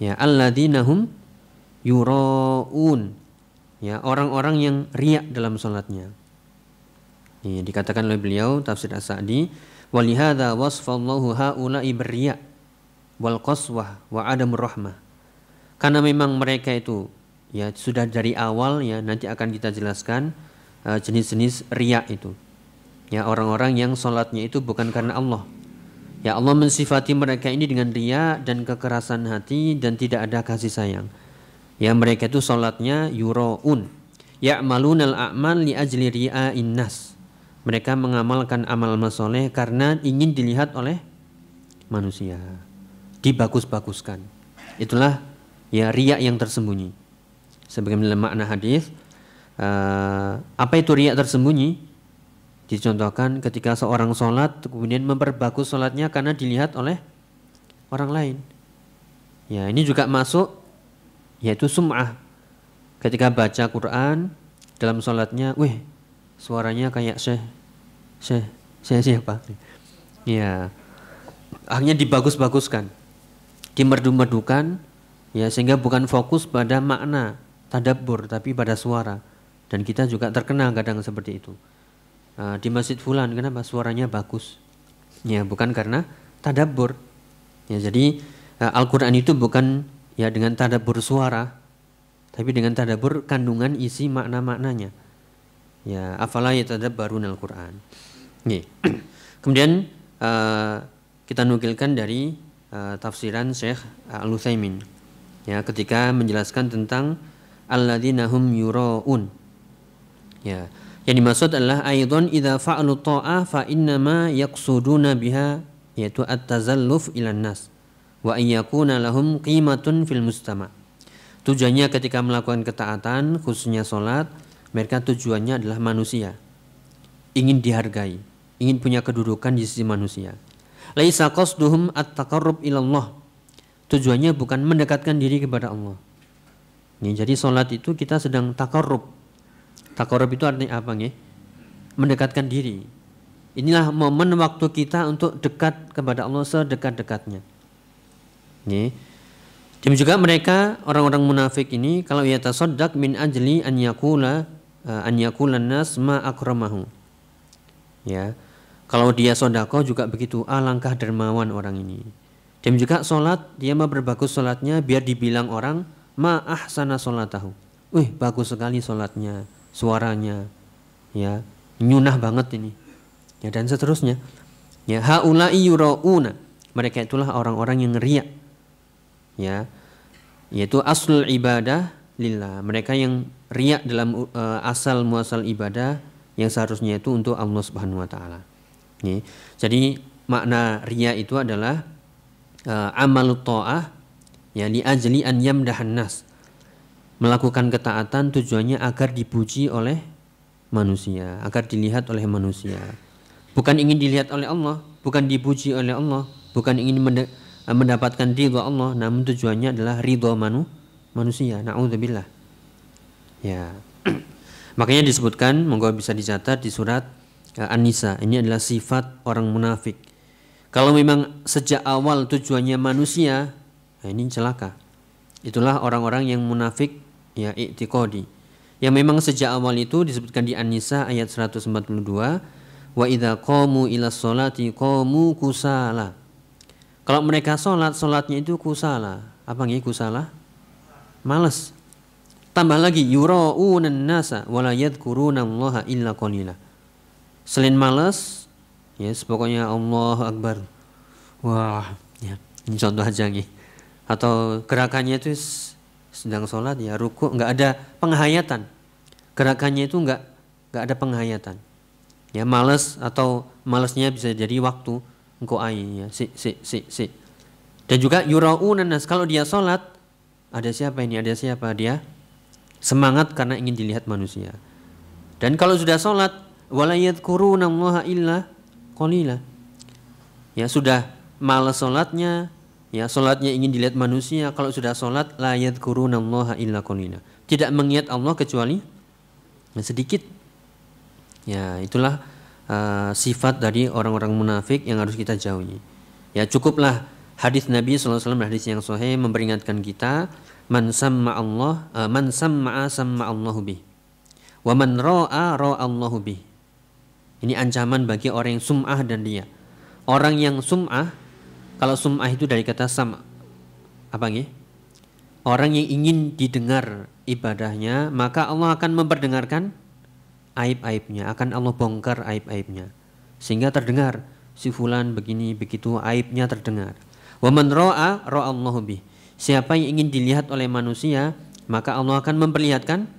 Ya, alladzina hum yuraun. Ya, orang-orang yang riak dalam salatnya. Ini dikatakan oleh beliau tafsir As-Sa'di, walihada wasfallahu haula'i birriya wal qaswah wa adamur rahmah. Karena memang mereka itu ya sudah dari awal ya nanti akan kita jelaskan jenis-jenis riya itu. Ya orang-orang yang salatnya itu bukan karena Allah. Ya Allah mensifati mereka ini dengan riya dan kekerasan hati dan tidak ada kasih sayang. Ya mereka itu salatnya yuraun. Ya'malunal a'mal li ajli riya'in nas. Mereka mengamalkan amal-amal soleh karena ingin dilihat oleh manusia, dibagus-baguskan. Itulah ya riya yang tersembunyi. Sebagaimana makna hadis, apa itu riya tersembunyi? Dicontohkan ketika seorang sholat kemudian memperbagus sholatnya karena dilihat oleh orang lain. Ya ini juga masuk yaitu sum'ah. Ketika baca Quran dalam sholatnya, suaranya kayak syekh siapa? Ya, akhirnya dibagus-baguskan, dimerdu-merdukan, ya sehingga bukan fokus pada makna tadabbur tapi pada suara. Dan kita juga terkenal kadang seperti itu. Di masjid fulan kenapa suaranya bagus? Ya bukan karena tadabbur. Ya jadi Al-Quran itu bukan ya dengan tadabbur suara, tapi dengan tadabbur kandungan isi makna-maknanya. Ya, afala yatadabbarun al-Quran. Kemudian kita nukilkan dari tafsiran Syekh Al-Utsaimin. Ya, ketika menjelaskan tentang alladzina hum yuraun. Ya, Yang dimaksud adalah aidan idza fa'alu ta'ah fa innama yaqsuduna biha, yaitu at-tazalluf ilan nas wa ayyakuna lahum qimatun fil mustama'. Tujuannya ketika melakukan ketaatan, khususnya sholat, mereka tujuannya adalah manusia, ingin dihargai, ingin punya kedudukan di sisi manusia. Laisa qasduhum at-taqarrub ilallah. Tujuannya bukan mendekatkan diri kepada Allah. Nih, jadi sholat itu kita sedang taqarrub. Taqarrub itu artinya apa nih? Mendekatkan diri. Inilah momen waktu kita untuk dekat kepada Allah sedekat-dekatnya. Nih. Demikian juga mereka orang-orang munafik ini kalau yatasaddaq min ajli an yakula nas ma akramahu. Ya. Kalau dia sedekah juga begitu, alangkah dermawan orang ini. Demikian juga salat, dia mah berbagus salatnya biar dibilang orang ma ahsana salatahu. Wih, bagus sekali salatnya, suaranya. Ya, nyunah banget ini. Ya, dan seterusnya. Ya, haula'i yurauna. Mereka itulah orang-orang yang riya. Ya, yaitu aslul ibadah lillah. Mereka yang riya dalam asal muasal ibadah yang seharusnya itu untuk Allah Subhanahu wa taala. Jadi makna riya itu adalah amalut ta'ah ya li ajli an yamdahan nas. Melakukan ketaatan tujuannya agar dipuji oleh manusia, agar dilihat oleh manusia. Bukan ingin dilihat oleh Allah, bukan dipuji oleh Allah, bukan ingin mendapatkan ridha Allah, namun tujuannya adalah ridha manusia. Na'udzubillah. Ya. Makanya disebutkan, monggo bisa dicatat di surat An-Nisa. Ini adalah sifat orang munafik. Kalau memang sejak awal tujuannya manusia, nah ini celaka. Itulah orang-orang yang munafik ya i'tiqadi. Yang memang sejak awal itu disebutkan di An-Nisa ayat 142, wa idza qamu ila sholati qamu kusala. Kalau mereka sholatnya itu kusala. Apa nggih kusala? Malas. Tambah lagi yura'unan nasa wa la yadhkurunallaha illa qalila. Selain malas, yes, pokoknya Allahu Akbar. Wah, ya, ini contoh aja nih. Atau gerakannya itu sedang sholat ya ruku, nggak ada penghayatan. Gerakannya itu nggak ada penghayatan. Ya malas, atau malasnya bisa jadi waktu engkau ya si. Dan juga yura'unan nas, kalau dia sholat ada siapa ini? Ada siapa? Dia semangat karena ingin dilihat manusia. Dan kalau sudah sholat wala yadhkurunallaha illa qalila. Ya sudah malas sholatnya, ya sholatnya ingin dilihat manusia. Kalau sudah sholat la yadhkurunallaha illa qalila. Tidak mengingat Allah kecuali sedikit. Ya itulah sifat dari orang-orang munafik yang harus kita jauhi. Ya cukuplah hadis Nabi SAW, hadis yang sahih memperingatkan kita, man samma Allah, man samma Allahu bih, wa man ra'a Allahu bih. Ini ancaman bagi orang yang sum'ah dan riya. Orang yang sum'ah, kalau sum'ah itu dari kata sam', apa nggih? Orang yang ingin didengar ibadahnya, maka Allah akan memperdengarkan aib-aibnya, akan Allah bongkar aib-aibnya sehingga terdengar si fulan begini begitu, aibnya terdengar. Wa man ra'a Allahu bih. Siapa yang ingin dilihat oleh manusia, maka Allah akan memperlihatkan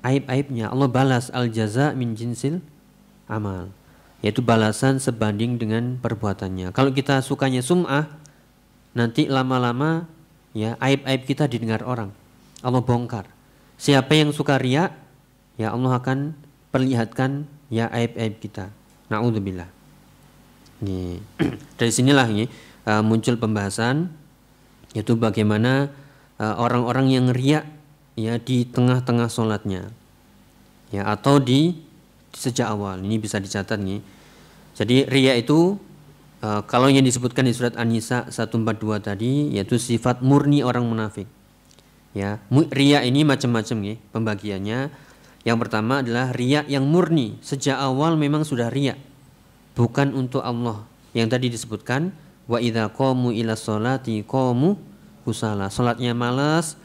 aib-aibnya. Allah balas al-jaza min jinsil amal, yaitu balasan sebanding dengan perbuatannya. Kalau kita sukanya sum'ah, nanti lama-lama ya aib-aib kita didengar orang, Allah bongkar. Siapa yang suka riya, ya Allah akan perlihatkan ya aib-aib kita. Na'udzubillah. Dari sinilah muncul pembahasan, yaitu bagaimana orang-orang yang riya ya di tengah-tengah sholatnya, ya atau di sejak awal. Ini bisa dicatat nih. Jadi riya itu kalau yang disebutkan di surat An-Nisa 142 tadi, yaitu sifat murni orang munafik. Ya, riya ini macam-macam nih pembagiannya. Yang pertama adalah riya yang murni, sejak awal memang sudah riya, bukan untuk Allah. Yang tadi disebutkan wa idza qamu ila sholati qamu kusala. Salatnya malas,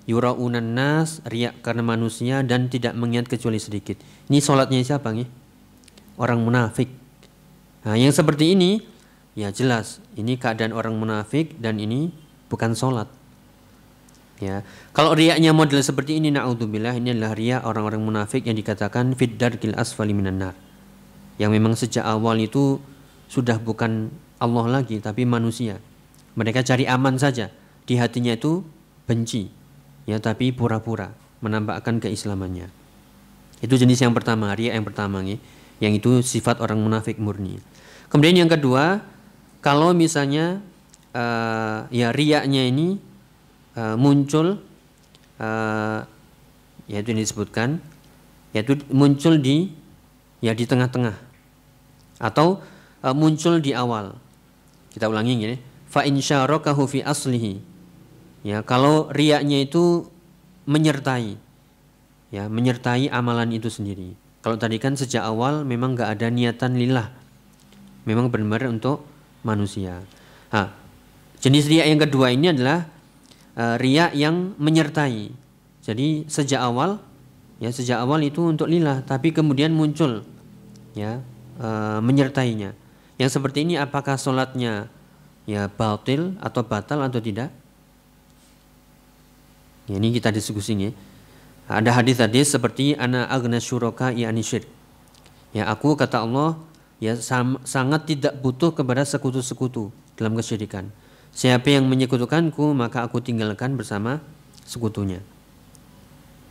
yuraunan nas, riya karena manusia dan tidak mengingat kecuali sedikit. Ini salatnya siapa nih? Orang munafik. Nah, yang seperti ini ya jelas ini keadaan orang munafik dan ini bukan salat. Ya, kalau riaknya model seperti ini, naudzubillah, ini adalah riak orang-orang munafik yang dikatakan fid darkil asfali minan nar. Yang memang sejak awal itu sudah bukan Allah lagi tapi manusia. Mereka cari aman saja. Di hatinya itu benci. Ya, tapi pura-pura menampakkan keislamannya. Itu jenis yang pertama, riak yang pertama nih, yang itu sifat orang munafik murni. Kemudian yang kedua, kalau misalnya ya riaknya ini muncul yaitu yang disebutkan, yaitu muncul di tengah-tengah atau muncul di awal. Kita ulangi gini, fa insyarakahu fi aslihi. Ya, kalau riaknya itu menyertai, ya, menyertai amalan itu sendiri. Kalau tadi kan sejak awal memang nggak ada niatan lillah, memang benar-benar untuk manusia. Nah, jenis riak yang kedua ini adalah riak yang menyertai. Jadi sejak awal itu untuk lillah, tapi kemudian muncul ya menyertainya. Yang seperti ini apakah sholatnya ya batil atau batal atau tidak? Ya, ini kita diskusi ya. Ada hadis-hadis seperti ana aghna syuraka yani syirk. Ya, aku kata Allah ya sangat tidak butuh kepada sekutu-sekutu dalam kesyirikan. Siapa yang menyekutukanku maka aku tinggalkan bersama sekutunya.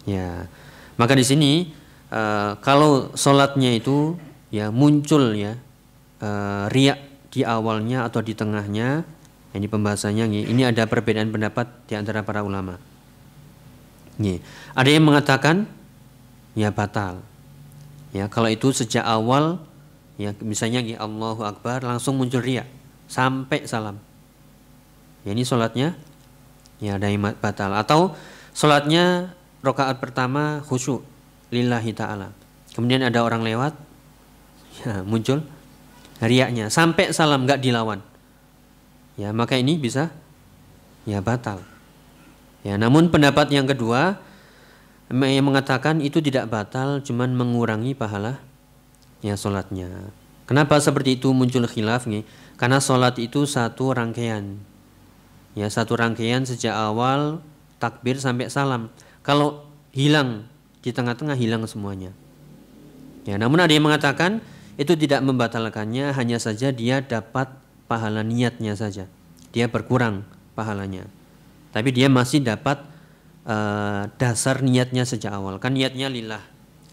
Ya, maka di sini kalau sholatnya itu ya muncul ya riak di awalnya atau di tengahnya, ini pembahasannya. Ini ada perbedaan pendapat di antara para ulama. Ada yang mengatakan ya batal. Ya, kalau itu sejak awal ya misalnya Allahu Akbar langsung muncul riak sampai salam. Ya, ini sholatnya ya ada yang batal. Atau sholatnya rakaat pertama khusyuk lillahi ta'ala, kemudian ada orang lewat ya muncul riaknya sampai salam nggak dilawan, ya maka ini bisa ya batal. Ya, namun pendapat yang kedua yang mengatakan itu tidak batal, cuman mengurangi pahala ya sholatnya. Kenapa seperti itu muncul khilaf nih? Karena sholat itu satu rangkaian. Ya, satu rangkaian sejak awal takbir sampai salam. Kalau hilang di tengah-tengah hilang semuanya. Ya, namun ada yang mengatakan itu tidak membatalkannya, hanya saja dia dapat pahala niatnya saja. Dia berkurang pahalanya. Tapi dia masih dapat dasar niatnya sejak awal. Kan niatnya lillah.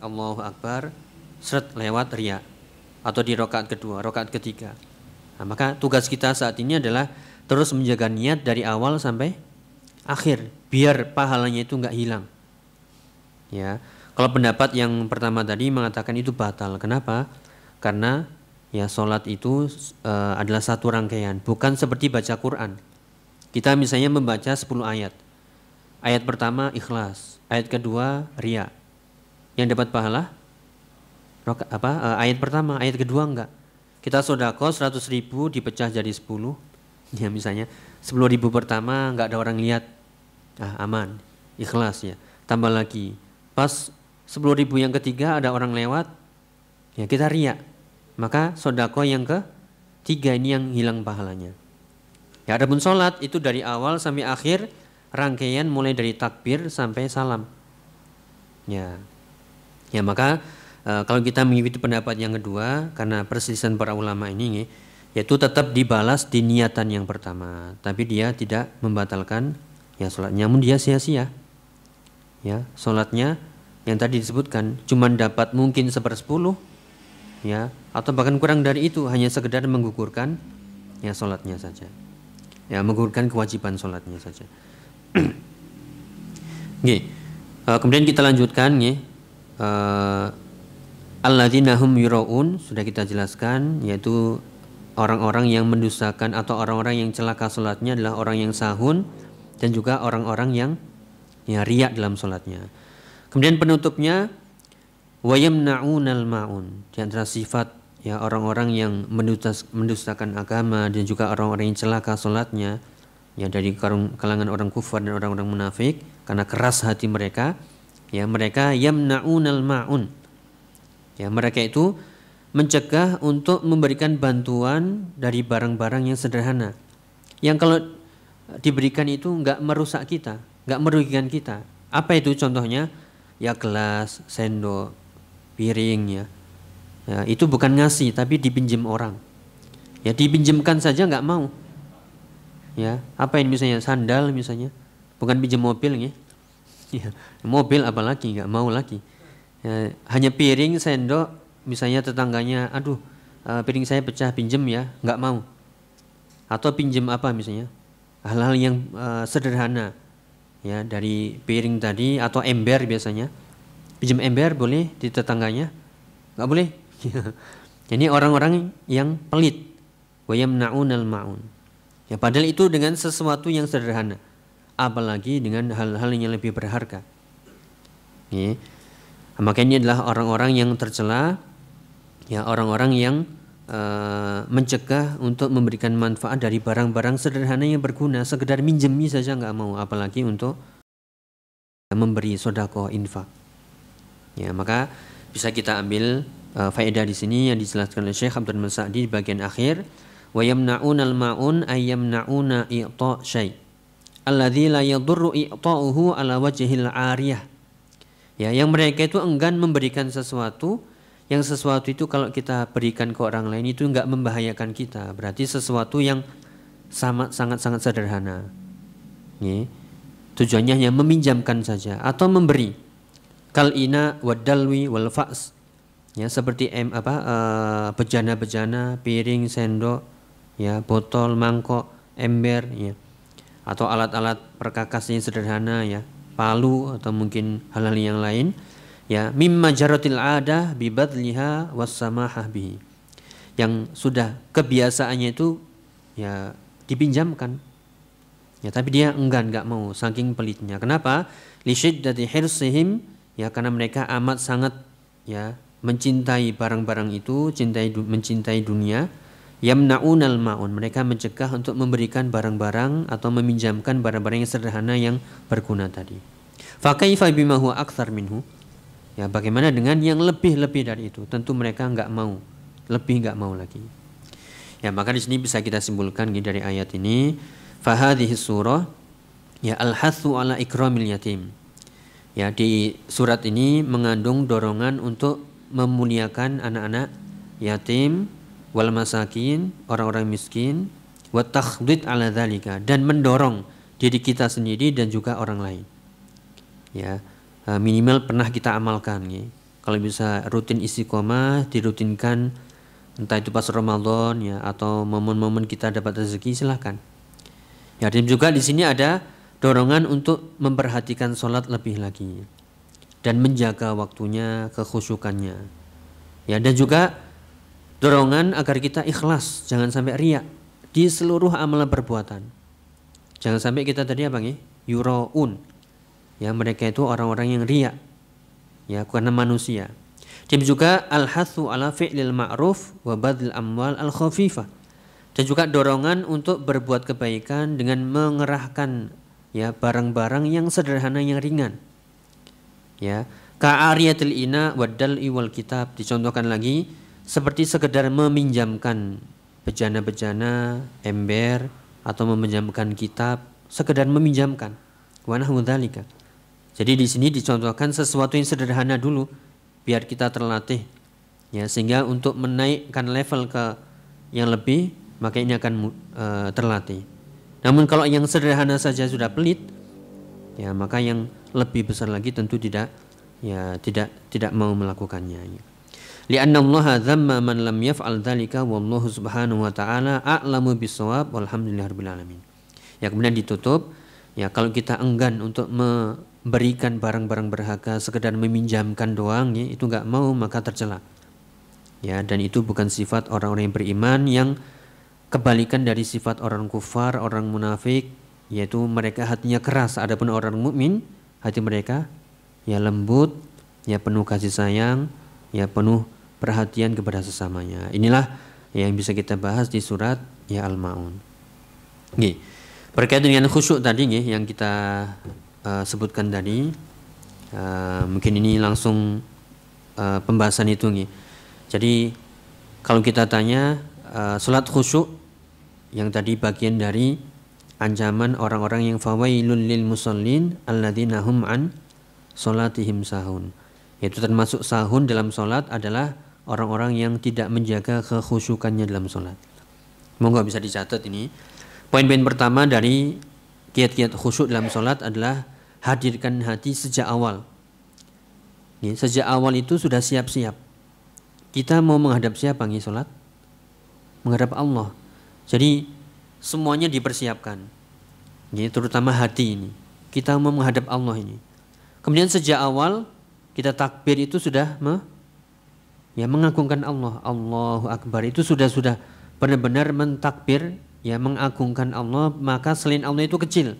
Allahu Akbar, seret lewat riya. Atau di rakaat kedua, rakaat ketiga. Nah, maka tugas kita saat ini adalah terus menjaga niat dari awal sampai akhir biar pahalanya itu enggak hilang. Ya, kalau pendapat yang pertama tadi mengatakan itu batal. Kenapa? Karena ya sholat itu adalah satu rangkaian, bukan seperti baca Quran. Kita misalnya membaca 10 ayat. Ayat pertama ikhlas, ayat kedua riya. Yang dapat pahala ayat pertama, ayat kedua enggak. Kita sedekah 100.000 dipecah jadi 10. Ya misalnya 10.000 pertama nggak ada orang lihat, aman, ikhlas ya. Tambah lagi, pas 10.000 yang ketiga ada orang lewat, ya kita riak. Maka sedekah yang ketiga ini yang hilang pahalanya. Ya, adapun sholat itu dari awal sampai akhir rangkaian mulai dari takbir sampai salam. Ya maka kalau kita mengikuti pendapat yang kedua karena perselisihan para ulama ini, yaitu tetap dibalas di niatan yang pertama, tapi dia tidak membatalkan ya sholatnya, namun dia sia-sia. Ya, sholatnya yang tadi disebutkan cuma dapat mungkin 1/10 ya, atau bahkan kurang dari itu, hanya sekedar menggugurkan ya sholatnya saja. Ya, menggugurkan kewajiban sholatnya saja. Kemudian kita lanjutkan alladzina hum yuraun, sudah kita jelaskan, yaitu orang-orang yang mendustakan atau orang-orang yang celaka sholatnya adalah orang yang sahun dan juga orang-orang yang ya riak dalam sholatnya. Kemudian penutupnya wayamna'unal ma'un, di antara sifat ya orang-orang yang mendustakan agama dan juga orang-orang yang celaka sholatnya ya dari kalangan orang kufar dan orang-orang munafik, karena keras hati mereka, ya mereka yamna'unal ma'un, ya mereka itu mencegah untuk memberikan bantuan dari barang-barang yang sederhana, yang kalau diberikan itu enggak merusak kita, nggak merugikan kita. Apa itu contohnya? Ya gelas, sendok, piring ya. Ya, itu bukan ngasih tapi dipinjam orang. Ya dipinjamkan saja nggak mau. Ya, apa ini misalnya sandal misalnya, bukan pinjam mobil ya. Ya, mobil apalagi nggak mau lagi. Ya, hanya piring, sendok, misalnya tetangganya, aduh piring saya pecah pinjam ya, nggak mau. Atau pinjam apa misalnya, hal-hal yang sederhana. Ya dari piring tadi atau ember biasanya, pinjam ember boleh di tetangganya, nggak boleh. Ini orang-orang yang pelit, wa yamna'unal ma'un. Ya padahal itu dengan sesuatu yang sederhana, apalagi dengan hal-hal yang lebih berharga. Ya. Makanya adalah orang-orang yang tercela, ya orang-orang yang mencegah untuk memberikan manfaat dari barang-barang sederhana yang berguna, sekedar minjemi saja nggak mau, apalagi untuk memberi sedekah infak. Ya maka bisa kita ambil faedah di sini yang dijelaskan oleh Syekh Abdul Sa'di di bagian akhir, wa yamna'unal ma'un ay yamna'una i'ta' syai' alladzi la yadurru i'ta'uhu ala wajhil 'ariyah. Ya yang mereka itu enggan memberikan sesuatu yang sesuatu itu kalau kita berikan ke orang lain itu enggak membahayakan kita, berarti sesuatu yang sangat-sangat sederhana. Ya. Tujuannya hanya meminjamkan saja atau memberi. Kal ina wadalwi wal fa's. Ya seperti bejana-bejana, piring, sendok, ya, botol, mangkok, ember, ya. Atau alat-alat perkakas yang sederhana ya, palu atau mungkin hal-hal yang lain. Ya, mimma jaratil adah bibadliha wassamahah bihi. Yang sudah kebiasaannya itu ya dipinjamkan. Ya, tapi dia enggak mau saking pelitnya. Kenapa? Li syiddati hirsihim, ya karena mereka amat sangat ya mencintai barang-barang itu, mencintai dunia. Yamna'unal ma'un, mereka mencegah untuk memberikan barang-barang atau meminjamkan barang-barang yang sederhana yang berguna tadi. Fa kaifa bima huwa aktsar minhu? Ya bagaimana dengan yang lebih-lebih dari itu? Tentu mereka enggak mau, lebih enggak mau lagi. Ya maka di sini bisa kita simpulkan dari ayat ini, fa hadhihi surah ya al-hathu ala ikramil yatim. Ya di surat ini mengandung dorongan untuk memuliakan anak-anak yatim, wal masakin, orang-orang miskin, wa takhdid ala dzalika, dan mendorong diri kita sendiri dan juga orang lain. Ya, minimal pernah kita amalkan ya. Kalau bisa rutin istiqomah, dirutinkan entah itu pas Ramadan ya atau momen-momen kita dapat rezeki, silahkan. Ya, dan juga di sini ada dorongan untuk memperhatikan sholat lebih lagi dan menjaga waktunya, kekhusyukannya. Ya, dan juga dorongan agar kita ikhlas, jangan sampai riya di seluruh amalan perbuatan. Jangan sampai kita tadi apa nih? Yuraun. Ya, mereka itu orang-orang yang riya. Ya, karena manusia. Dan juga al-hathu ala fi'lil ma'ruf wa badlil amwal al-khafifah. Dan juga dorongan untuk berbuat kebaikan dengan mengerahkan ya barang-barang yang sederhana yang ringan. Ya, ka'ariyatil ina wadal'i wal kitab, dicontohkan lagi seperti sekedar meminjamkan bejana-bejana, ember atau meminjamkan kitab, sekedar meminjamkan. Wa nahwu dzalika. Jadi di sini dicontohkan sesuatu yang sederhana dulu biar kita terlatih. Ya, sehingga untuk menaikkan level ke yang lebih maka ini akan terlatih. Namun kalau yang sederhana saja sudah pelit, ya maka yang lebih besar lagi tentu tidak mau melakukannya. Li'anna Allah dzamma man lam yaf'al dzalika wallahu subhanahu wa ta'ala a'lamu bis-shawab walhamdulillahirabbil alamin. Ya kemudian ditutup, ya kalau kita enggan untuk memberikan barang-barang berharga, sekedar meminjamkan doang ya, itu enggak mau, maka tercela. Ya, dan itu bukan sifat orang-orang yang beriman, yang kebalikan dari sifat orang kufar, orang munafik, yaitu mereka hatinya keras. Adapun orang mukmin, hati mereka ya lembut, ya penuh kasih sayang, ya penuh perhatian kepada sesamanya. Inilah yang bisa kita bahas di surat ya Al-Maun. Nggih. Berkaitan dengan khusyuk tadi nggih yang kita sebutkan tadi, mungkin ini langsung pembahasan itu nggih. Jadi kalau kita tanya salat khusyuk yang tadi bagian dari ancaman orang-orang yang fawailul lil musallin alladzina hum an salatihim sahun. Yaitu termasuk sahun dalam salat adalah orang-orang yang tidak menjaga kekhusyukannya dalam salat. Monggo bisa dicatat ini. Poin-poin pertama dari kiat-kiat khusyuk dalam salat adalah hadirkan hati sejak awal. Ya, sejak awal itu sudah siap-siap. Kita mau menghadap siapa nih salat? Menghadap Allah. Jadi semuanya dipersiapkan. Ya, terutama hati ini. Kita mau menghadap Allah ini. Kemudian sejak awal kita takbir itu sudah mengagungkan Allah. Allahu Akbar itu sudah benar-benar mentakbir, ya mengagungkan Allah, maka selain Allah itu kecil.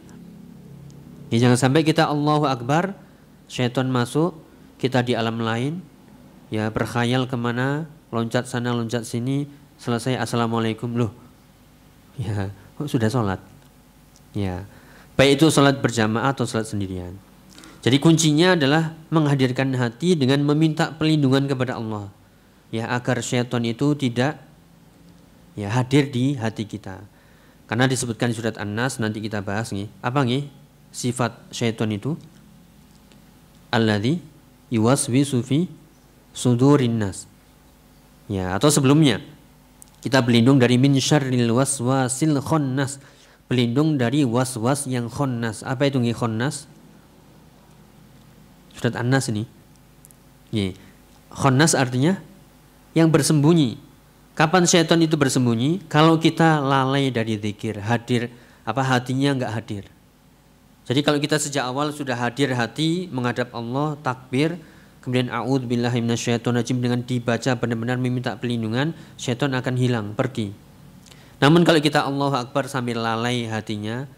Ya, jangan sampai kita Allahu Akbar, syaitan masuk, kita di alam lain, ya berkhayal kemana, loncat sana loncat sini, selesai assalamualaikum loh, ya sudah sholat. Ya, baik itu sholat berjamaah atau sholat sendirian. Jadi kuncinya adalah menghadirkan hati dengan meminta perlindungan kepada Allah, ya agar syaitan itu tidak ya hadir di hati kita. Karena disebutkan di surat An-Nas, nanti kita bahas nih, apa nih sifat syaitan itu? Alladzi yuwaswisu fi sudurin nas. Ya, atau sebelumnya kita berlindung dari min syarril waswasil khannas, berlindung dari waswas yang khannas. Apa itu nih khannas? Surat An-Nas ini. Ya. Khannas artinya yang bersembunyi. Kapan syaitan itu bersembunyi? Kalau kita lalai dari zikir, hatinya enggak hadir. Jadi kalau kita sejak awal sudah hadir hati menghadap Allah, takbir, kemudian a'udzubillahi minasyaitonirrajim dengan dibaca benar-benar meminta perlindungan, syaitan akan hilang, pergi. Namun kalau kita Allahu Akbar sambil lalai hatinya,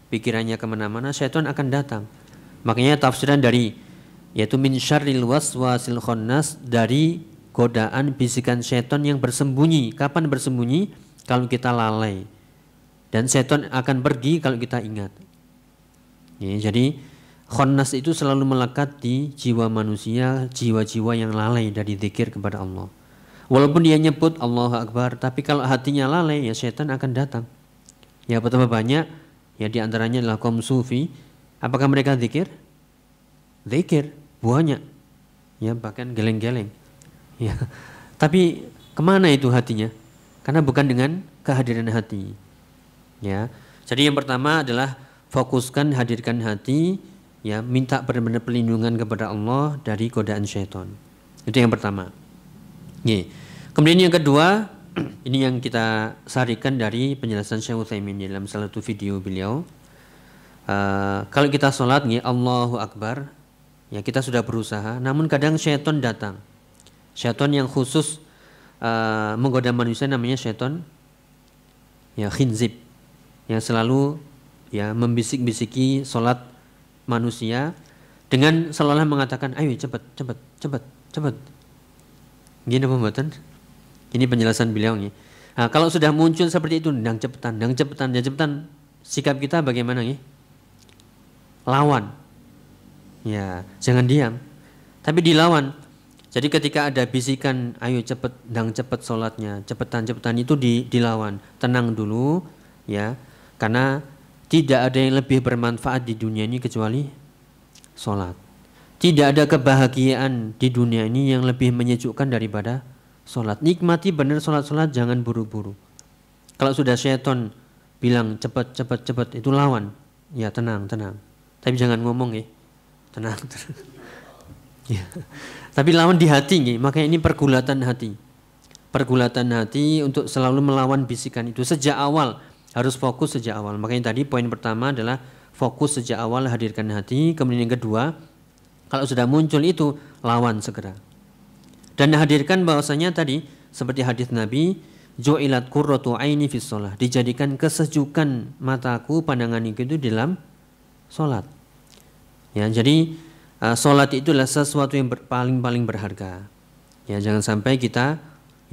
pikirannya kemana-mana, syaitan akan datang. Makanya tafsiran dari yaitu min syarril waswasil khannas, dari godaan bisikan syaitan yang bersembunyi. Kapan bersembunyi? Kalau kita lalai. Dan syaitan akan pergi kalau kita ingat. Ya, jadi khannas itu selalu melekat di jiwa manusia, jiwa-jiwa yang lalai dari zikir kepada Allah. Walaupun dia nyebut Allahu Akbar, tapi kalau hatinya lalai, ya syaitan akan datang. Ya betapa banyak, ya diantaranya adalah kaum sufi. Apakah mereka zikir? Zikir, banyak. Ya bahkan geleng-geleng. Ya, tapi kemana itu hatinya? Karena bukan dengan kehadiran hati. Ya, jadi yang pertama adalah fokuskan, hadirkan hati, ya minta benar-benar perlindungan kepada Allah dari godaan syaitan. Itu yang pertama. Ya. Kemudian yang kedua, ini yang kita sarikan dari penjelasan Syekh Utsaimin dalam salah satu video beliau. Kalau kita sholat, ya Allahu Akbar, ya kita sudah berusaha, namun kadang syaitan datang. Syaitan yang khusus menggoda manusia namanya syaitan ya khinzib, yang selalu ya membisik-bisiki sholat manusia dengan seolah-olah mengatakan ayo cepat. Gini pembuatan. Ini penjelasan beliau nih. Nah, kalau sudah muncul seperti itu, ndang cepetan, sikap kita bagaimana nih? Lawan. Ya, jangan diam. Tapi dilawan. Jadi ketika ada bisikan, ayo cepet sholatnya, cepetan itu dilawan. Tenang dulu, ya, karena tidak ada yang lebih bermanfaat di dunia ini kecuali sholat. Tidak ada kebahagiaan di dunia ini yang lebih menyejukkan daripada sholat. Nikmati benar sholat, jangan buru-buru. Kalau sudah syaitan bilang cepet, itu lawan. Ya tenang. Tapi jangan ngomong ya, tenang. Ya. Tapi lawan di hati nih, makanya ini pergulatan hati. Pergulatan hati untuk selalu melawan bisikan itu sejak awal, harus fokus sejak awal. Makanya tadi poin pertama adalah fokus sejak awal, hadirkan hati. Kemudian yang kedua, kalau sudah muncul itu lawan segera. Dan hadirkan bahwasanya tadi seperti hadis Nabi, ju'ilat qurratu aini fis shalah, dijadikan kesejukan mataku, pandangan itu dalam salat. Ya, jadi salat itu adalah sesuatu yang paling berharga. Ya, jangan sampai kita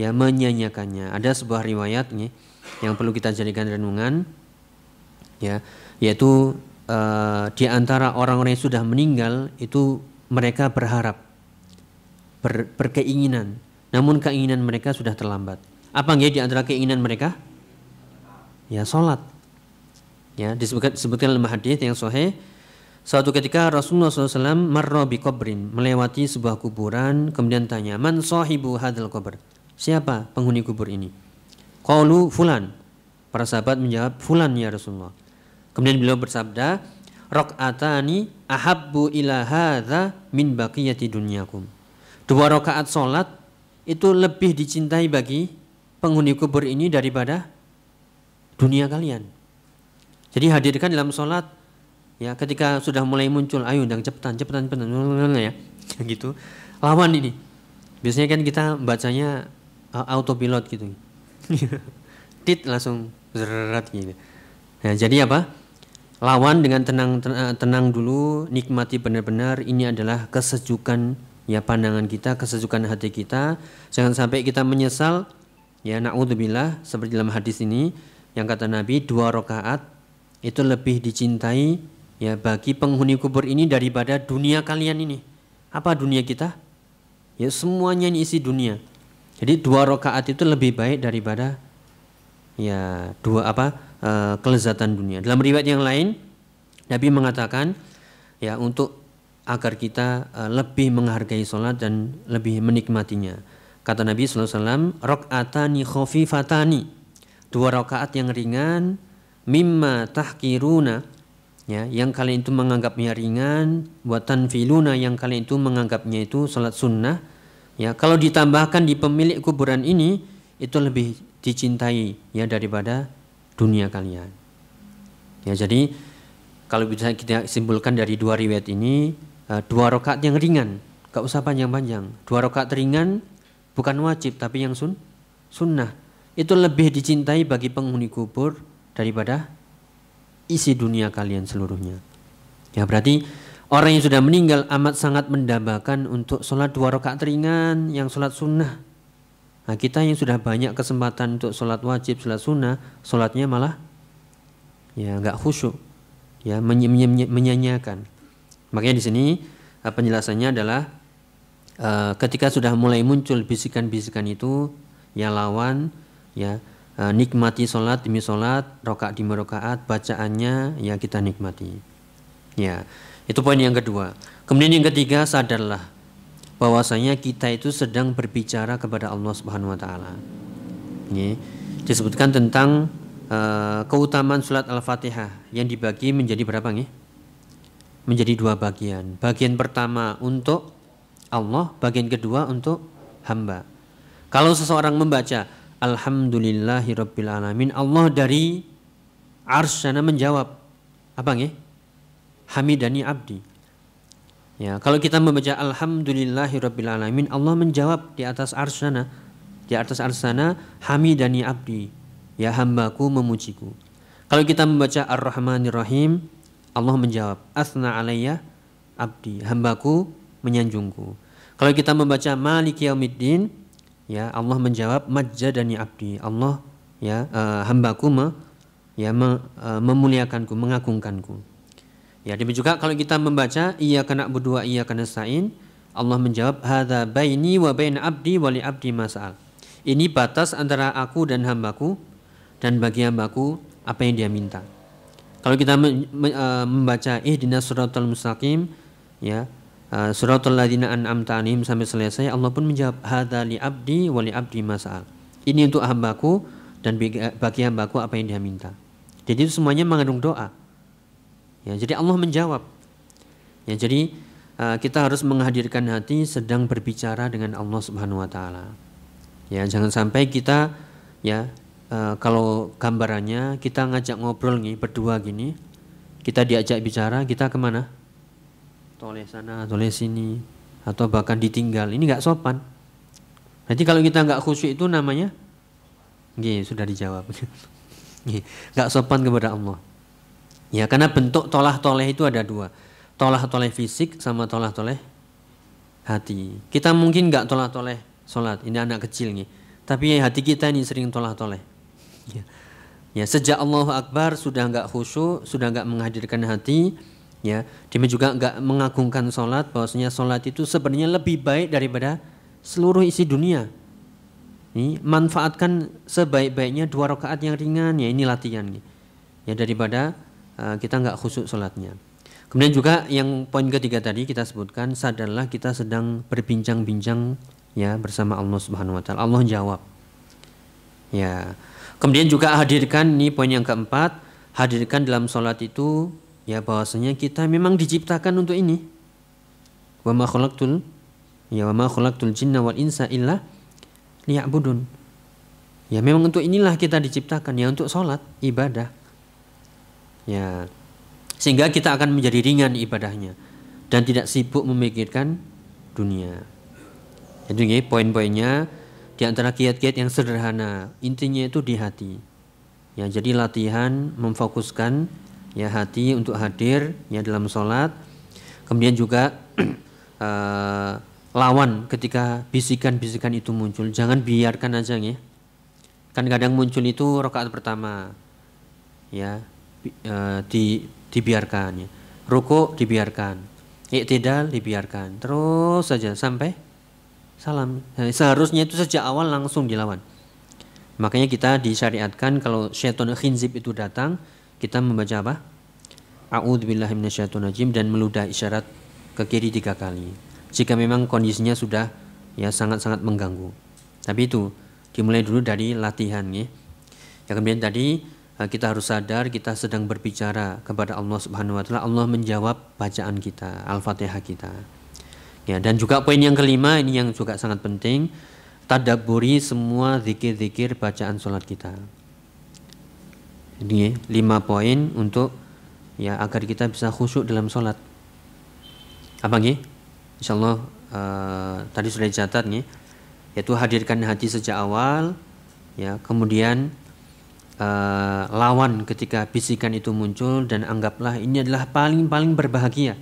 ya menyanyiakannya. Ada sebuah riwayat nih yang perlu kita jadikan renungan, ya, yaitu di antara orang-orang yang sudah meninggal itu mereka berharap, berkeinginan, namun keinginan mereka sudah terlambat. Apa nggih di antara keinginan mereka? Ya salat. Ya, disebutkan dalam hadis yang sahih, suatu ketika Rasulullah SAW marra bi qabrin, melewati sebuah kuburan, kemudian tanya, "Man sahibu hadzal qabr?" Siapa penghuni kubur ini? Qalu fulan. Para sahabat menjawab, "Fulan ya Rasulullah." Kemudian beliau bersabda, "Raq'atani ahabbu ila hadza min baqiyati dunyakum." 2 rakaat salat itu lebih dicintai bagi penghuni kubur ini daripada dunia kalian. Jadi hadirkan dalam salat ya, ketika sudah mulai muncul, ayo undang cepetan ya. Gitu. Lawan ini. Biasanya kan kita bacanya autopilot gitu. Tit langsung zerat gitu. Nah, jadi apa? Lawan dengan tenang dulu, nikmati benar-benar. Ini adalah kesejukan ya pandangan kita, kesejukan hati kita. Jangan sampai kita menyesal. Ya, na'udzubillah, seperti dalam hadis ini yang kata Nabi, 2 rakaat itu lebih dicintai ya bagi penghuni kubur ini daripada dunia kalian ini. Apa dunia kita? Ya semuanya ini isi dunia. Jadi 2 rakaat itu lebih baik daripada ya kelezatan dunia. Dalam riwayat yang lain Nabi mengatakan ya untuk agar kita lebih menghargai sholat dan lebih menikmatinya. Kata Nabi SAW, raq'atani khafifatani, 2 rakaat yang ringan, mimma tahqiruna, ya, yang kalian itu menganggapnya ringan, wa tanfiluna, yang kalian itu menganggapnya itu sholat sunnah. Ya, kalau ditambahkan di pemilik kuburan ini, itu lebih dicintai ya daripada dunia kalian. Ya, jadi kalau bisa kita simpulkan dari 2 riwayat ini, 2 rakaat yang ringan, gak usah panjang-panjang. 2 rakaat ringan bukan wajib tapi yang sunnah. Itu lebih dicintai bagi penghuni kubur daripada isi dunia kalian seluruhnya. Ya, berarti orang yang sudah meninggal amat sangat mendambakan untuk sholat 2 rakaat ringan yang sholat sunnah. Nah, kita yang sudah banyak kesempatan untuk sholat wajib, sholat sunnah, sholatnya malah ya nggak khusyuk, ya menyanyiakan. Makanya di sini penjelasannya adalah ketika sudah mulai muncul bisikan-bisikan itu, ya lawan, ya nikmati sholat demi sholat, rakaat demi rakaat, bacaannya ya kita nikmati. Ya, itu poin yang kedua. Kemudian yang ketiga, sadarlah bahwasanya kita itu sedang berbicara kepada Allah Subhanahu wa taala. Ini disebutkan tentang keutamaan surat Al-Fatihah yang dibagi menjadi berapa nih? Menjadi 2 bagian. Bagian pertama untuk Allah, bagian kedua untuk hamba. Kalau seseorang membaca Alhamdulillahirabbil alamin, Allah dari arsyana menjawab apa nih? Hamidani abdi. Ya, kalau kita membaca Alhamdulillahirabbil alamin, Allah menjawab di atas arsyana. Di atas arsyana, Hamidani abdi. Ya, hambaku memujiku. Kalau kita membaca Ar-Rahmanir Rahim, Allah menjawab Athna alayya abdi. Hambaku menyanjungku. Kalau kita membaca Maliki Yaumiddin, ya Allah menjawab Majjadani abdi. Allah ya hambaku memuliakanku, mengagungkanku. Ya, demikian juga kalau kita membaca Iyyaka na'budu wa iyyaka nasta'in, Allah menjawab hadza baini wa baina abdi wa li abdi mas'al. Ini batas antara aku dan hambaku, dan bagi hambaku apa yang dia minta. Kalau kita membaca ihdinas siratal mustaqim, ya siratal ladzina an'amta 'alaihim sampai selesai, Allah pun menjawab hadza li abdi wa li abdi mas'al. Ini untuk hambaku dan bagi hambaku apa yang dia minta. Jadi itu semuanya mengandung doa. Ya, jadi Allah menjawab. Ya, jadi kita harus menghadirkan hati sedang berbicara dengan Allah Subhanahu wa taala. Ya, jangan sampai kita ya kalau gambarannya kita ngajak ngobrol nih berdua gini, kita diajak bicara, kita kemana? Toleh sana, toleh sini, atau bahkan ditinggal. Ini nggak sopan. Jadi kalau kita nggak khusyuk itu namanya, sudah dijawab. Nggak sopan kepada Allah. Ya, karena bentuk tolah-toleh itu ada 2. Tolah-toleh fisik sama tolah-toleh hati. Kita mungkin nggak tolah-toleh sholat, ini anak kecil nih. Tapi hati kita ini sering tolah-toleh. Ya, sejak Allahu Akbar sudah nggak khusyuk, sudah nggak menghadirkan hati. Ya, dia juga nggak mengagungkan sholat, bahwasanya sholat itu sebenarnya lebih baik daripada seluruh isi dunia. Ini manfaatkan sebaik-baiknya 2 rakaat yang ringan, ya ini latihan nih. Ya, daripada kita nggak khusyuk sholatnya. Kemudian juga yang poin ketiga tadi kita sebutkan, sadarlah kita sedang berbincang-bincang ya bersama Allah Subhanahu wa taala. Allah jawab. Ya. Kemudian juga hadirkan, ini poin yang keempat, hadirkan dalam sholat itu ya bahwasanya kita memang diciptakan untuk ini. Wa ma khalaqtul jinna wal insa illa liya'budun. Ya memang untuk inilah kita diciptakan, ya untuk sholat, ibadah. Ya. Sehingga kita akan menjadi ringan ibadahnya dan tidak sibuk memikirkan dunia. Jadi poin-poinnya di antara kiat-kiat yang sederhana, intinya itu di hati. Ya, jadi latihan memfokuskan ya hati untuk hadir ya dalam sholat. Kemudian juga lawan ketika bisikan-bisikan itu muncul, jangan biarkan aja ya. Kan kadang muncul itu rakaat pertama, ya dibiarkan ya. Ruku dibiarkan, i'tidal dibiarkan, terus saja sampai salam. Nah, seharusnya itu sejak awal langsung dilawan. Makanya kita disyariatkan kalau syaitan khinzib itu datang, kita membaca apa? A'udzubillahi minasyaitonirrajim dan meludah isyarat ke kiri 3 kali. Jika memang kondisinya sudah ya sangat-sangat mengganggu. Tapi itu dimulai dulu dari latihan ya. Ya kemudian tadi kita harus sadar kita sedang berbicara kepada Allah Subhanahu wa taala. Allah menjawab bacaan kita, Al-Fatihah kita. Ya, dan juga poin yang kelima ini yang juga sangat penting, tadabburi semua zikir-zikir bacaan sholat kita. Ini 5 poin untuk ya agar kita bisa khusyuk dalam sholat. Apa nggih? Insyaallah tadi sudah dicatat nih, yaitu hadirkan hati sejak awal, ya kemudian lawan ketika bisikan itu muncul dan anggaplah ini adalah paling berbahagia.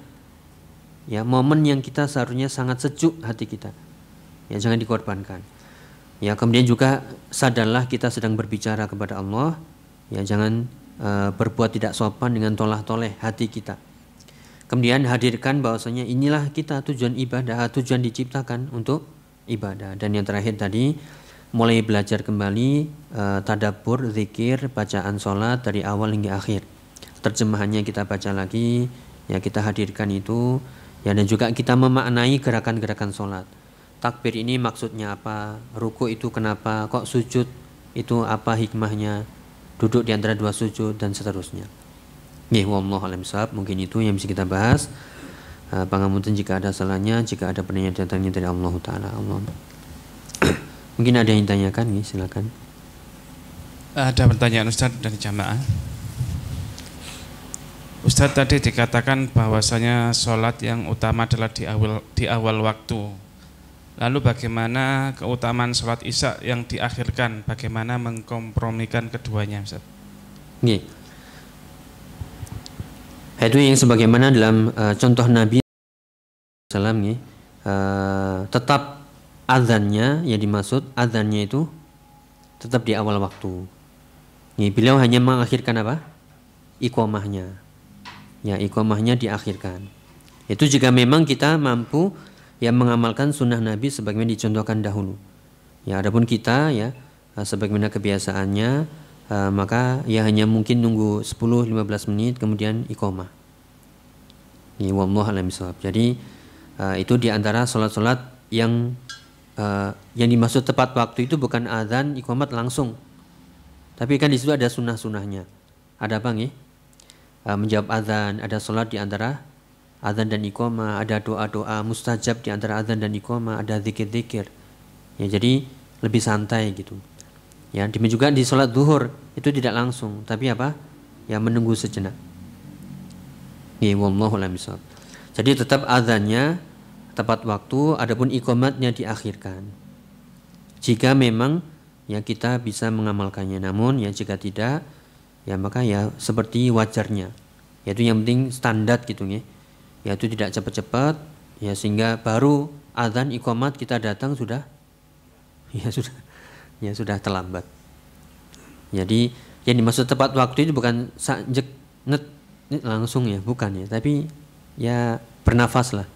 Ya, momen yang kita seharusnya sangat sejuk hati kita. Ya, jangan dikorbankan. Ya, kemudian juga sadarlah kita sedang berbicara kepada Allah. Ya, jangan berbuat tidak sopan dengan tolah-toleh hati kita. Kemudian hadirkan bahwasanya inilah kita tujuan ibadah, tujuan diciptakan untuk ibadah. Dan yang terakhir tadi mulai belajar kembali tadabbur, zikir, bacaan sholat dari awal hingga akhir. Terjemahannya kita baca lagi, ya kita hadirkan itu, ya dan juga kita memaknai gerakan-gerakan sholat. Takbir ini maksudnya apa? Ruku itu kenapa? Kok sujud itu apa hikmahnya? Duduk di antara 2 sujud dan seterusnya. Wallahu a'lam bishawab. Mungkin itu yang bisa kita bahas. Pangapunten jika ada salahnya, jika ada pertanyaan datangnya dari Allah Taala. Allah. Mungkin ada yang ditanyakan, nih, silakan. Ada pertanyaan Ustaz dari jamaah. Ustaz tadi dikatakan bahwasanya sholat yang utama adalah di awal waktu. Lalu bagaimana keutamaan sholat isya yang diakhirkan? Bagaimana mengkompromikan keduanya, Ustaz? Nggih. Itu yang sebagaimana dalam contoh Nabi sallam nggih. Tetap azannya yang dimaksud azannya itu tetap di awal waktu. Nih, beliau hanya mengakhirkan apa? Iqamahnya. Ya, iqamahnya diakhirkan. Itu jika memang kita mampu ya mengamalkan sunnah Nabi sebagaimana dicontohkan dahulu. Ya, adapun kita ya sebagaimana kebiasaannya maka ya hanya mungkin nunggu 10-15 menit kemudian iqamah. Ini wallahu a'lam bishawab. Jadi itu di antara salat-salat yang dimaksud tepat waktu itu bukan azan iqamat langsung. Tapi kan di situ ada sunnah-sunnahnya. Ada apa nih? Menjawab azan, ada salat di antara azan dan iqamah, ada doa-doa mustajab di antara azan dan iqamah, ada zikir-zikir. Ya, jadi lebih santai gitu. Ya, demikian juga di salat zuhur itu tidak langsung, tapi apa? Ya menunggu sejenak. Ya, wallahu a'lam bishawab. Jadi tetap azannya tepat waktu, adapun iqamatnya diakhirkan. Jika memang ya kita bisa mengamalkannya, namun ya jika tidak, ya maka ya seperti wajarnya. Yaitu yang penting standar gitu ya. Yaitu tidak cepat-cepat, ya sehingga baru azan iqamat kita datang sudah terlambat. Jadi yang dimaksud tepat waktu itu bukan sanjek net langsung ya, bukan ya, tapi ya bernafas lah.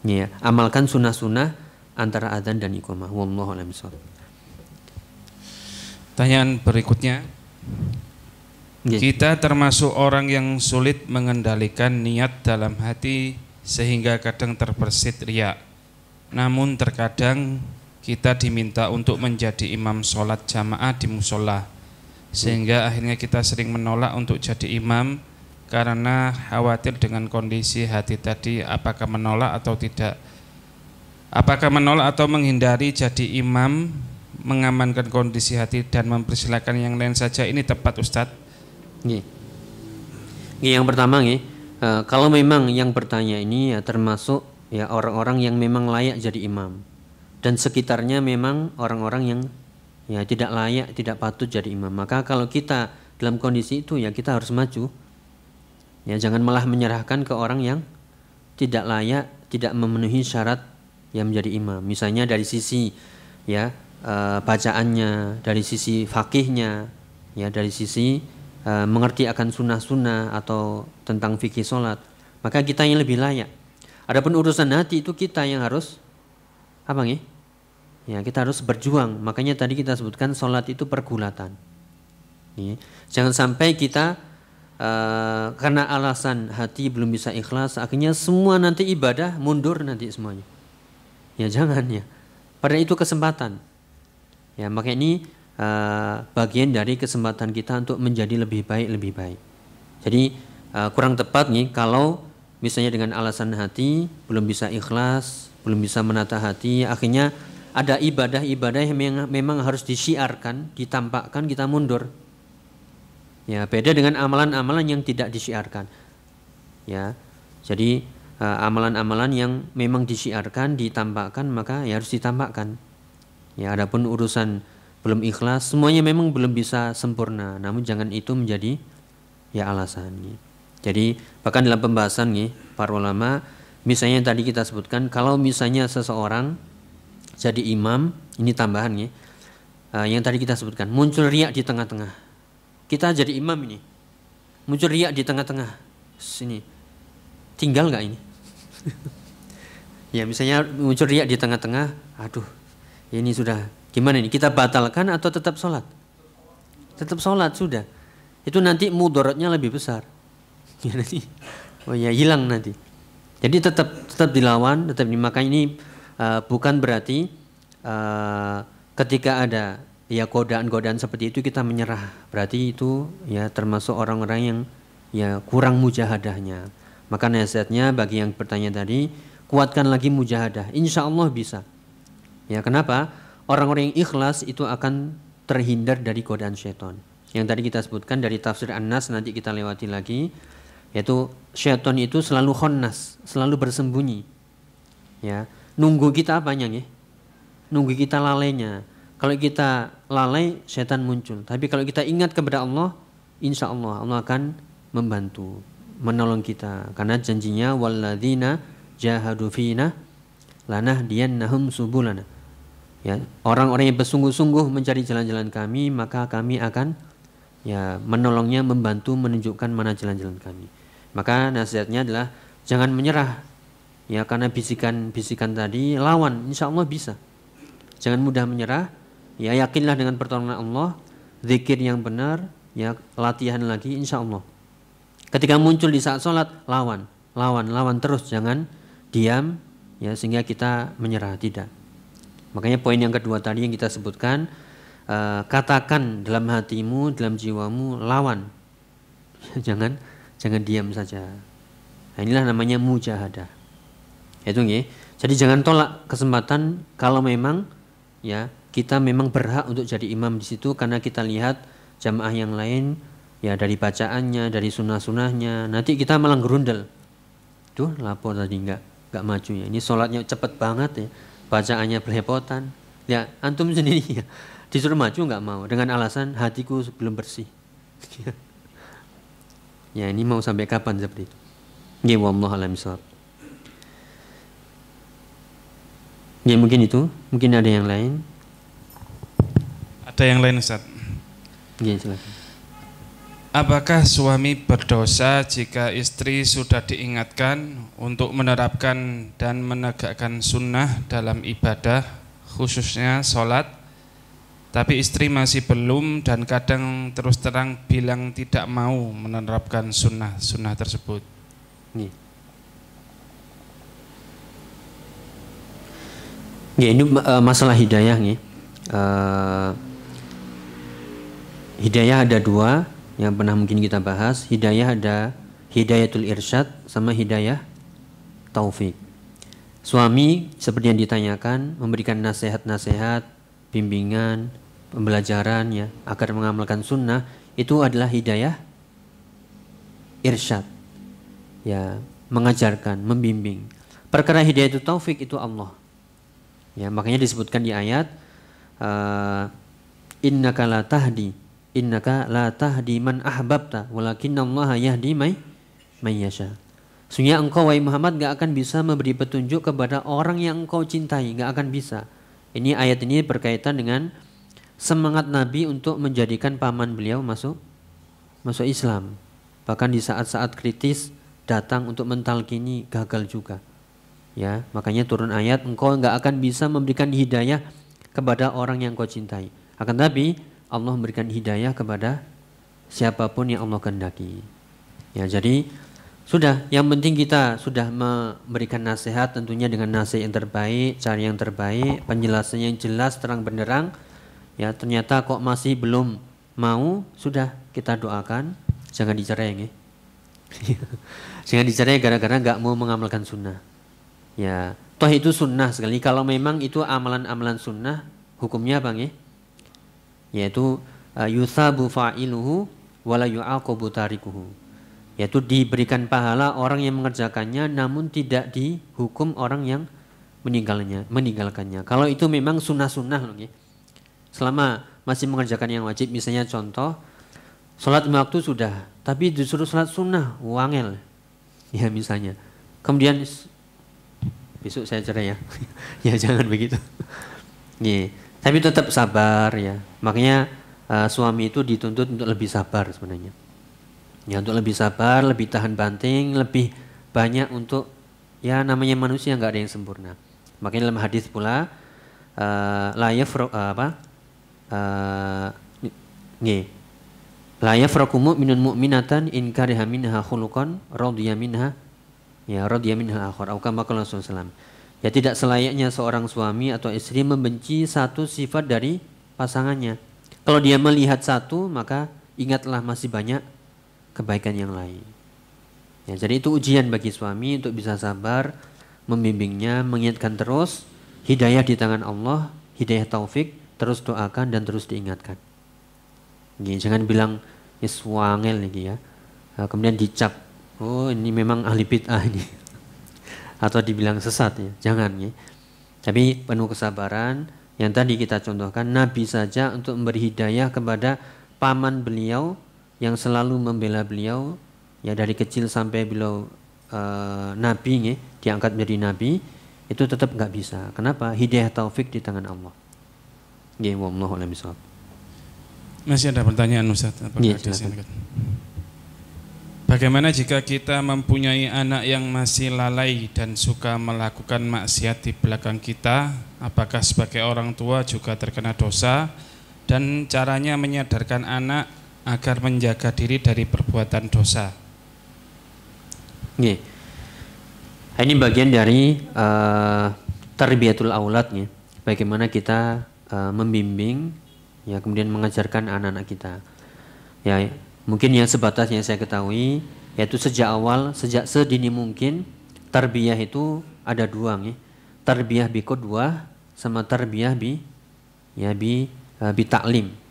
Ya, amalkan sunnah-sunnah antara adzan dan iqamah. Wallahu a'lam bishawab. Pertanyaan berikutnya, Kita termasuk orang yang sulit mengendalikan niat dalam hati sehingga kadang terbersit riya. Namun terkadang kita diminta untuk menjadi imam sholat jamaah di musola, sehingga akhirnya kita sering menolak untuk jadi imam karena khawatir dengan kondisi hati tadi, apakah menolak atau tidak. Apakah menolak atau menghindari jadi imam, mengamankan kondisi hati dan mempersilahkan yang lain saja, ini tepat Ustadz? Yang pertama kalau memang yang bertanya ini ya termasuk ya orang-orang yang memang layak jadi imam dan sekitarnya memang orang-orang yang ya tidak layak, tidak patut jadi imam, maka kalau kita dalam kondisi itu ya kita harus maju. Ya jangan malah menyerahkan ke orang yang tidak layak, tidak memenuhi syarat yang menjadi imam. Misalnya dari sisi ya bacaannya, dari sisi fakihnya, ya dari sisi mengerti akan sunnah-sunnah atau tentang fikih sholat, maka kita yang lebih layak. Adapun urusan hati itu kita yang harus apa nih? Ya kita harus berjuang. Makanya tadi kita sebutkan sholat itu pergulatan. Jangan sampai kita karena alasan hati belum bisa ikhlas, akhirnya semua nanti ibadah mundur nanti semuanya. Ya jangan ya. Pada itu kesempatan. Ya makanya ini bagian dari kesempatan kita untuk menjadi lebih baik. Jadi kurang tepat nih kalau misalnya dengan alasan hati belum bisa ikhlas, belum bisa menata hati, akhirnya ada ibadah-ibadah yang memang harus disiarkan, ditampakkan, kita mundur. Ya beda dengan amalan-amalan yang tidak disiarkan. Ya jadi amalan-amalan yang memang disiarkan, ditampakkan, maka ya harus ditampakkan. Ya adapun urusan belum ikhlas, semuanya memang belum bisa sempurna, namun jangan itu menjadi ya alasan. Jadi bahkan dalam pembahasan para ulama, misalnya yang tadi kita sebutkan, kalau misalnya seseorang jadi imam, ini tambahan yang tadi kita sebutkan, muncul riak di tengah-tengah. Kita jadi imam ini, muncul riak di tengah-tengah, sini, tinggal nggak ini? Ya misalnya muncul riak di tengah-tengah, aduh, ini sudah. Gimana ini? Kita batalkan atau tetap sholat? Tetap sholat sudah. Itu nanti mudaratnya lebih besar. Ya nanti, hilang nanti. Jadi tetap dilawan, tetap dimakan. Ini bukan berarti ketika ada ya godaan-godaan seperti itu kita menyerah. Berarti itu ya termasuk orang-orang yang ya kurang mujahadahnya. Maka nasihatnya bagi yang bertanya tadi, kuatkan lagi mujahadah. Insya Allah bisa. Ya kenapa? Orang-orang yang ikhlas itu akan terhindar dari godaan syaitan. Yang tadi kita sebutkan dari tafsir An-Nas, nanti kita lewati lagi, yaitu syaitan itu selalu khonnas, selalu bersembunyi. Ya, nunggu kita apanya Nunggu kita lalainya. Kalau kita lalai, syaitan muncul. Tapi kalau kita ingat kepada Allah, insya Allah Allah akan membantu, menolong kita. Karena janjinya walladzina jahadu fina lanahdiyannahum subulana. Ya, orang-orang yang bersungguh-sungguh mencari jalan-jalan kami, maka kami akan ya menolongnya, membantu, menunjukkan mana jalan-jalan kami. Maka nasihatnya adalah jangan menyerah. Ya karena bisikan-bisikan tadi, lawan, insya Allah bisa. Jangan mudah menyerah. Ya yakinlah dengan pertolongan Allah, zikir yang benar, ya latihan lagi, insya Allah. Ketika muncul di saat sholat, lawan terus, jangan diam, ya sehingga kita menyerah, tidak. Makanya poin yang kedua tadi yang kita sebutkan, katakan dalam hatimu, dalam jiwamu, lawan. jangan diam saja. Nah, inilah namanya mujahadah. Itu Jadi jangan tolak kesempatan kalau memang ya kita memang berhak untuk jadi imam di situ, karena kita lihat jamaah yang lain ya dari bacaannya, dari sunnah-sunnahnya, nanti kita malah gerundel. Tuh lapor tadi enggak maju ya. Ini sholatnya cepet banget ya. Bacaannya belepotan. Ya antum sendiri ya. Disuruh maju enggak mau dengan alasan hatiku belum bersih. Ya ini mau sampai kapan seperti itu? Ya wallahu a'lam bishawab. Ya mungkin itu, mungkin ada yang lain. Ada yang lain Ustaz? Ya silakan. Apakah suami berdosa jika istri sudah diingatkan untuk menerapkan dan menegakkan sunnah dalam ibadah, khususnya sholat, tapi istri masih belum dan kadang terus terang bilang tidak mau menerapkan sunnah tersebut. Ini masalah hidayah nih. Hidayah ada dua yang pernah mungkin kita bahas. Hidayah ada hidayatul irsyad sama hidayah taufik. Suami seperti yang ditanyakan memberikan nasihat-nasihat, bimbingan, pembelajaran ya agar mengamalkan sunnah, itu adalah hidayah irsyad. Ya, mengajarkan, membimbing. Perkara hidayatul taufik itu Allah. Ya, makanya disebutkan di ayat innaka la tahdi man ahbabta walakinallaha yahdi may yasha. Sesungguhnya engkau wahai Muhammad gak akan bisa memberi petunjuk kepada orang yang engkau cintai, gak akan bisa. Ini ayat ini berkaitan dengan semangat Nabi untuk menjadikan paman beliau masuk Islam. Bahkan di saat-saat kritis datang untuk mentalkini, gagal juga. Ya, makanya turun ayat engkau enggak akan bisa memberikan hidayah kepada orang yang kau cintai. Akan tapi Allah memberikan hidayah kepada siapapun yang Allah kehendaki. Ya, jadi sudah, yang penting kita sudah memberikan nasihat tentunya dengan nasihat yang terbaik, cara yang terbaik, penjelasannya yang jelas, terang benderang. Ya, ternyata kok masih belum mau, sudah kita doakan, jangan dicerai ya. Jangan dicerai gara-gara enggak mau mengamalkan sunnah. Ya, toh itu sunnah sekali. Kalau memang itu amalan-amalan sunnah, hukumnya apa nggih? Yaitu yusabu fa'iluhu wala yu'aqabu tarikuhu. Yaitu diberikan pahala orang yang mengerjakannya namun tidak dihukum orang yang meninggalkannya. Kalau itu memang sunnah-sunnah loh nggih. Selama masih mengerjakan yang wajib, misalnya contoh sholat 5 waktu sudah, tapi disuruh sholat sunnah, wangel. Ya misalnya. Kemudian besok saya cerai ya. Ya jangan begitu. Yeah. Tapi tetap sabar ya. Makanya suami itu dituntut untuk lebih sabar sebenarnya. Ya, untuk lebih sabar, lebih tahan banting, lebih banyak untuk ya namanya manusia enggak ada yang sempurna. Makanya dalam hadis pula la yafraqu mu'minun mu'minatan in kariha minha khuluqan radiya minha akhar. Atau kama qala Rasulullah. Ya, tidak selayaknya seorang suami atau istri membenci satu sifat dari pasangannya. Kalau dia melihat satu, maka ingatlah masih banyak kebaikan yang lain. Ya, jadi itu ujian bagi suami untuk bisa sabar, membimbingnya, mengingatkan terus. Hidayah di tangan Allah, hidayah taufik, terus doakan dan terus diingatkan. Ya, jangan bilang iswangel lagi ya. Kemudian dicap, oh ini memang ahli bid'ah ini. Atau dibilang sesat ya, jangan ya. Tapi penuh kesabaran. Yang tadi kita contohkan, Nabi saja untuk memberi hidayah kepada paman beliau yang selalu membela beliau, ya dari kecil sampai beliau Nabi ya, diangkat menjadi Nabi, itu tetap nggak bisa. Kenapa? Hidayah taufik di tangan Allah. Ya, wallahu a'lam bishawab. Masih ada pertanyaan Ustaz? Ya, bagaimana jika kita mempunyai anak yang masih lalai dan suka melakukan maksiat di belakang kita? Apakah sebagai orang tua juga terkena dosa? Dan caranya menyadarkan anak agar menjaga diri dari perbuatan dosa. Yeah. Ini bagian dari tarbiyatul aulad ya. Bagaimana kita membimbing ya, kemudian mengajarkan anak-anak kita. Ya, mungkin yang sebatas yang saya ketahui yaitu sejak awal, sejak sedini mungkin tarbiyah itu ada dua ya. Tarbiyah bi qudwah sama tarbiyah bi ta'lim.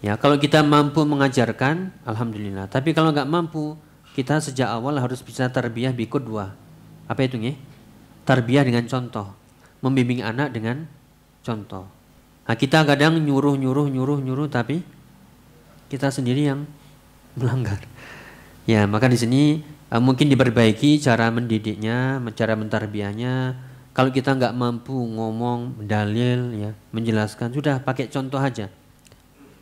Ya, kalau kita mampu mengajarkan, alhamdulillah. Tapi kalau nggak mampu, kita sejak awal harus bisa tarbiyah bi qudwah. Apa itu nggih? Tarbiyah dengan contoh, membimbing anak dengan contoh. Nah, kita kadang nyuruh, tapi kita sendiri yang melanggar. Ya, maka di sini mungkin diperbaiki cara mendidiknya, cara mentarbiyahnya. Kalau kita nggak mampu ngomong, dalil, ya, menjelaskan, sudah pakai contoh aja.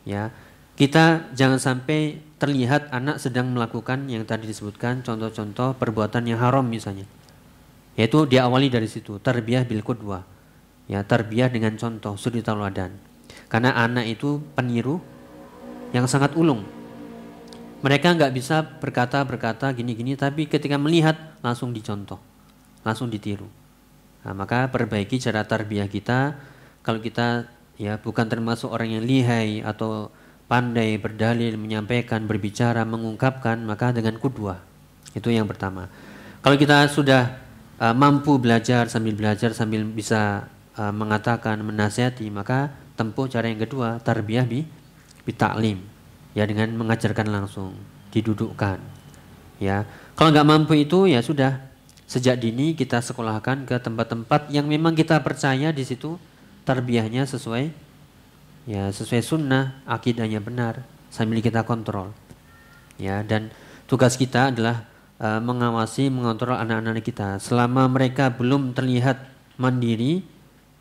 Ya, kita jangan sampai terlihat anak sedang melakukan yang tadi disebutkan contoh-contoh perbuatan yang haram misalnya. Yaitu diawali dari situ, tarbiyah bil qudwah. Ya, tarbiyah dengan contoh, suri tauladan. Karena anak itu peniru yang sangat ulung. Mereka nggak bisa berkata gini-gini, tapi ketika melihat langsung dicontoh, langsung ditiru. Nah, maka perbaiki cara tarbiyah kita. Kalau kita ya bukan termasuk orang yang lihai atau pandai berdalil, menyampaikan, berbicara, mengungkapkan, maka dengan qudwah. Itu yang pertama. Kalau kita sudah mampu belajar sambil bisa mengatakan, menasihati, maka tempuh cara yang kedua, tarbiyah bi ta'lim. Ya, dengan mengajarkan langsung, didudukkan. Ya, kalau nggak mampu itu ya sudah, sejak dini kita sekolahkan ke tempat-tempat yang memang kita percaya di situ tarbiyahnya sesuai sunnah, akidahnya benar, sambil kita kontrol. Ya, dan tugas kita adalah mengawasi, mengontrol anak-anak kita. Selama mereka belum terlihat mandiri,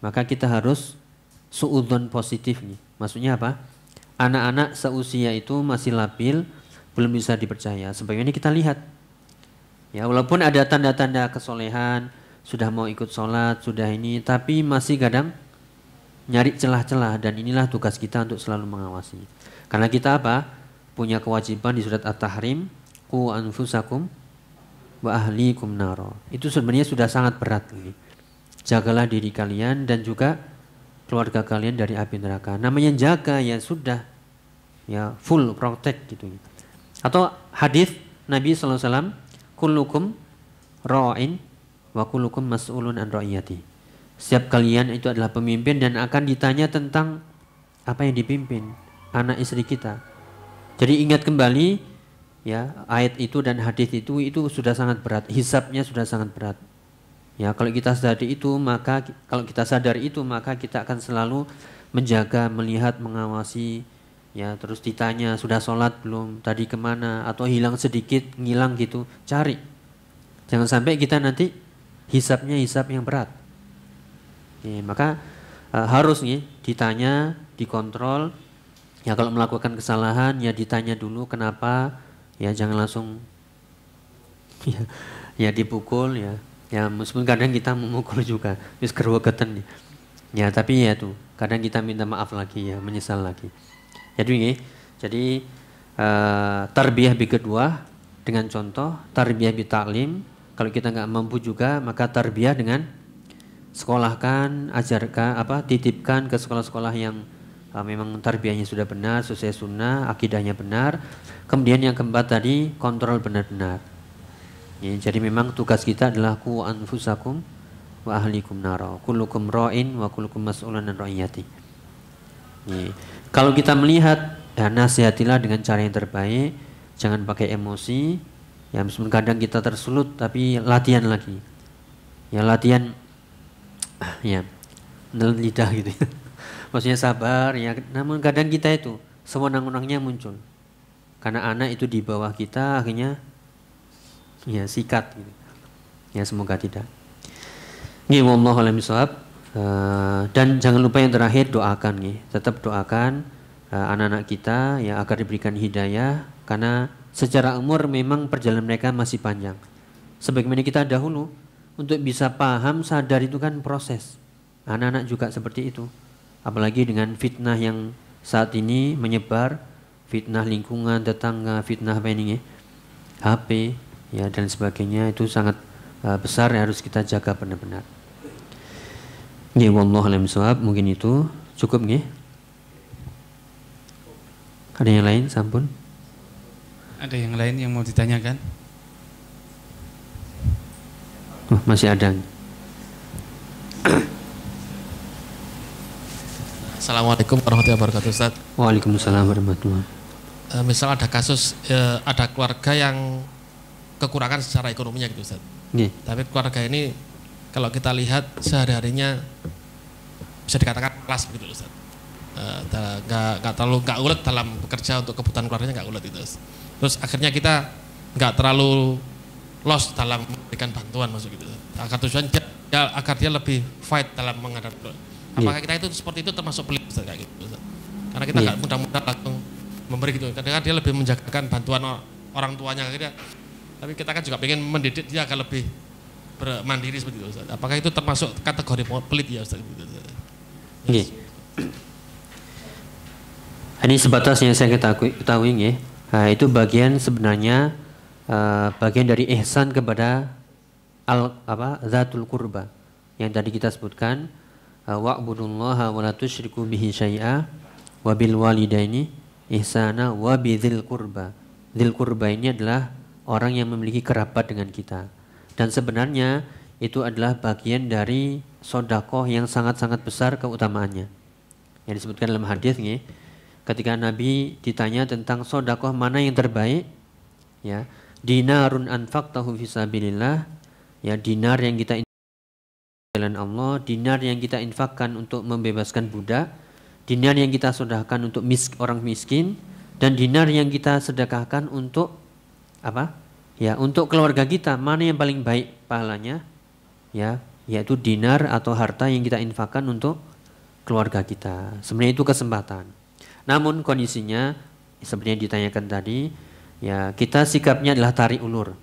maka kita harus suudzon positif nih. Maksudnya apa? Anak-anak seusia itu masih labil, belum bisa dipercaya. Sebagaimana kita lihat, ya walaupun ada tanda-tanda kesolehan, sudah mau ikut sholat, sudah ini, tapi masih kadang nyari celah-celah, dan inilah tugas kita untuk selalu mengawasi. Karena kita apa? Punya kewajiban di surat At-Tahrim, qu anfusakum wa ahlikum naro. Itu sebenarnya sudah sangat berat ini. Jagalah diri kalian dan juga keluarga kalian dari api neraka. Namanya jaga ya sudah, ya full protect gitu. Atau hadis Nabi SAW, kullukum ra'in wa kullukum mas'ulun an ra'iyati. Setiap kalian itu adalah pemimpin dan akan ditanya tentang apa yang dipimpin, anak istri kita. Jadi ingat kembali ya, ayat itu dan hadis itu sudah sangat berat, hisabnya sudah sangat berat. Ya, kalau kita sadari itu maka kita akan selalu menjaga, melihat, mengawasi. Ya, terus ditanya sudah sholat belum, tadi kemana, atau hilang sedikit, ngilang gitu, cari. Jangan sampai kita nanti hisabnya hisab yang berat. Ya, maka harus nih ditanya, dikontrol. Ya, kalau melakukan kesalahan ya ditanya dulu kenapa. Ya, jangan langsung ya dipukul ya. Ya, meskipun kadang kita memukul juga, wis gerwegeten. Ya, tapi ya tuh, kadang kita minta maaf lagi ya, menyesal lagi. Jadi tarbiyah bi kedua dengan contoh, tarbiyah bi ta'lim. Kalau kita nggak mampu juga, maka tarbiyah dengan sekolahkan, ajarkan, titipkan ke sekolah-sekolah yang memang tarbiyahnya sudah benar, sesuai sunnah, akidahnya benar. Kemudian yang keempat tadi, kontrol benar-benar. Ya, jadi memang tugas kita adalah qu anfusakum wa ahlikum nara. Kullukum ra'in wa kullukum mas'ulun an ra'iyati. Ya, kalau kita melihat, ya nasihatilah dengan cara yang terbaik, jangan pakai emosi. Ya, meskipun kadang kita tersulut, tapi latihan lagi. Ya, latihan ya nelen lidah gitu. Maksudnya sabar ya, namun kadang kita itu sewenang-wenangnya muncul. Karena anak itu di bawah kita, akhirnya ya sikat gitu. Ya, semoga tidak. Nggih, wallahu a'lam bishawab. Dan jangan lupa yang terakhir, doakan nih. Tetap doakan anak-anak kita ya agar diberikan hidayah, karena secara umur memang perjalanan mereka masih panjang. Sebagaimana kita dahulu, untuk bisa paham, sadar itu kan proses. Anak-anak juga seperti itu. Apalagi dengan fitnah yang saat ini menyebar, fitnah lingkungan, tetangga, fitnah apa ini ya, HP ya dan sebagainya, itu sangat besar, harus kita jaga benar-benar. Nggih, wallahu a'lam bishawab. Mungkin itu cukup nggih. Ada yang lain, sampun? Ada yang lain yang mau ditanyakan? Masih ada. Assalamualaikum warahmatullahi wabarakatuh, Ustaz. Waalaikumsalam warahmatullahi wabarakatuh. Misal ada kasus ada keluarga yang kekurangan secara ekonominya gitu, Ustaz. Yeah. Tapi keluarga ini kalau kita lihat sehari-harinya bisa dikatakan kelas begitu, Ustaz. Nggak ulet dalam bekerja untuk kebutuhan keluarganya, nggak ulet gitu. Terus akhirnya kita nggak terlalu loss dalam memberikan bantuan masuk gitu. Agar tujuan agar dia lebih fight dalam menghadapi. Apakah kita itu seperti itu termasuk pelit, Ustaz, kayak gitu, Ustaz? Karena kita nggak mudah-mudah langsung memberi gitu. Kadang-kadang dia lebih menjagakan bantuan orang tuanya akhirnya. Tapi kita kan juga pengen mendidik dia agar lebih mandiri seperti itu, Ustaz. Apakah itu termasuk kategori pelit ya, Ustaz? Nggih. Ini sebatas yang saya ketahui ya. Nah, itu bagian sebenarnya bagian dari ihsan kepada zatul qurba yang tadi kita sebutkan, wa'budullaha wa la tusyriku bihi syai'a wa bil walidaini ihsana wa bidzil qurba. Dzil qurba ini adalah orang yang memiliki kerabat dengan kita. Dan sebenarnya itu adalah bagian dari sodakoh yang sangat-sangat besar keutamaannya. Yang disebutkan dalam hadis nih, ketika Nabi ditanya tentang sodakoh mana yang terbaik, ya, dinarun anfaqtahu fisabilillah, ya, dinar yang kita jalan Allah, dinar yang kita infakkan untuk membebaskan budak, dinar yang kita sedekahkan untuk orang miskin, dan dinar yang kita sedekahkan untuk apa? Ya, untuk keluarga kita, mana yang paling baik pahalanya? Ya, yaitu dinar atau harta yang kita infakkan untuk keluarga kita. Sebenarnya itu kesempatan. Namun kondisinya seperti yang ditanyakan tadi, ya, kita sikapnya adalah tarik ulur.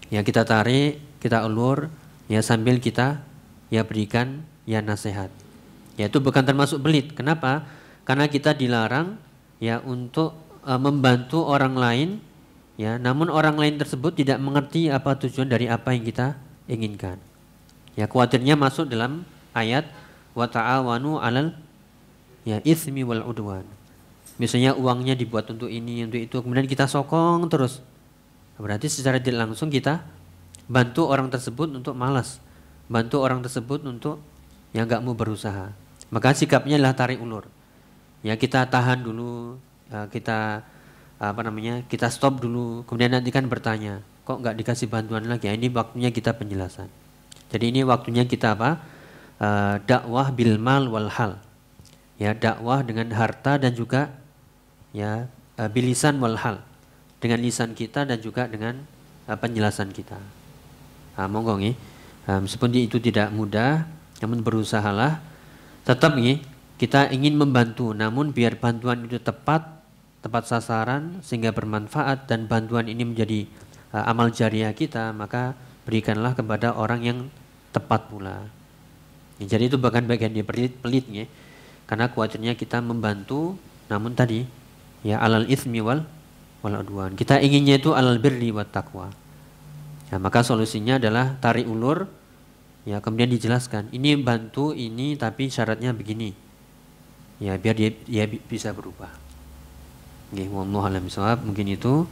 Ya, kita tarik, kita ulur, ya, sambil kita ya berikan ya nasihat. Ya, itu bukan termasuk belit. Kenapa? Karena kita dilarang ya untuk membantu orang lain, ya, namun orang lain tersebut tidak mengerti apa tujuan dari apa yang kita inginkan. Ya, khawatirnya masuk dalam ayat wa ta'awanu 'alal ya itsmi wal udwan. Misalnya uangnya dibuat untuk ini, untuk itu, kemudian kita sokong terus. Berarti secara tidak langsung kita bantu orang tersebut untuk malas, bantu orang tersebut untuk yang enggak mau berusaha. Maka sikapnya adalah tarik ulur. Ya, kita tahan dulu, kita kita stop dulu, kemudian nanti kan bertanya, kok enggak dikasih bantuan lagi? Ya, ini waktunya kita penjelasan. Jadi ini waktunya kita dakwah bil mal wal hal. Ya, dakwah dengan harta dan juga ya bilisan wal hal, dengan lisan kita dan juga dengan penjelasan kita. Monggo nggih. Meskipun itu tidak mudah, namun berusahalah. Tetap nggih, kita ingin membantu, namun biar bantuan itu tepat sasaran sehingga bermanfaat dan bantuan ini menjadi amal jariah kita, maka berikanlah kepada orang yang tepat pula. Ya, jadi itu bahkan bagian dia pelit nggih. Karena khawatirnya kita membantu, namun tadi ya alal itsmi wal udwan. Kita inginnya itu alal birri wat taqwa. Ya, maka solusinya adalah tarik ulur, ya, kemudian dijelaskan, ini bantu ini tapi syaratnya begini. Ya, biar dia bisa berubah. Nggih, wallahu a'lam bishawab. Mungkin itu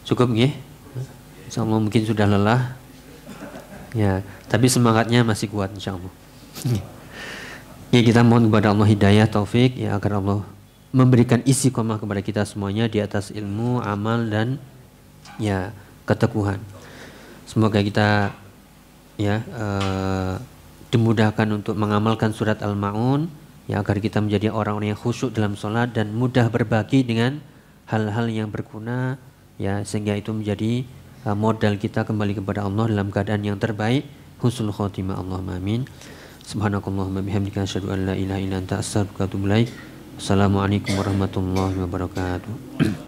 cukup nggih. Insyaallah mungkin sudah lelah. Ya, tapi semangatnya masih kuat insyaallah. Ya, kita mohon kepada Allah hidayah, taufik, ya, agar Allah memberikan istiqomah kepada kita semuanya di atas ilmu, amal, dan ya keteguhan. Semoga kita ya dimudahkan untuk mengamalkan surat Al-Ma'un, ya, agar kita menjadi orang-orang yang khusyuk dalam sholat dan mudah berbagi dengan hal-hal yang berguna, ya, sehingga itu menjadi modal kita kembali kepada Allah dalam keadaan yang terbaik, husnul khotimah. Allahumma amin. Subhanakallahumma bihamdika asyhadu an la ilaha illa anta astaghfiruka wa atubu ilaik. Assalamualaikum warahmatullahi wabarakatuh.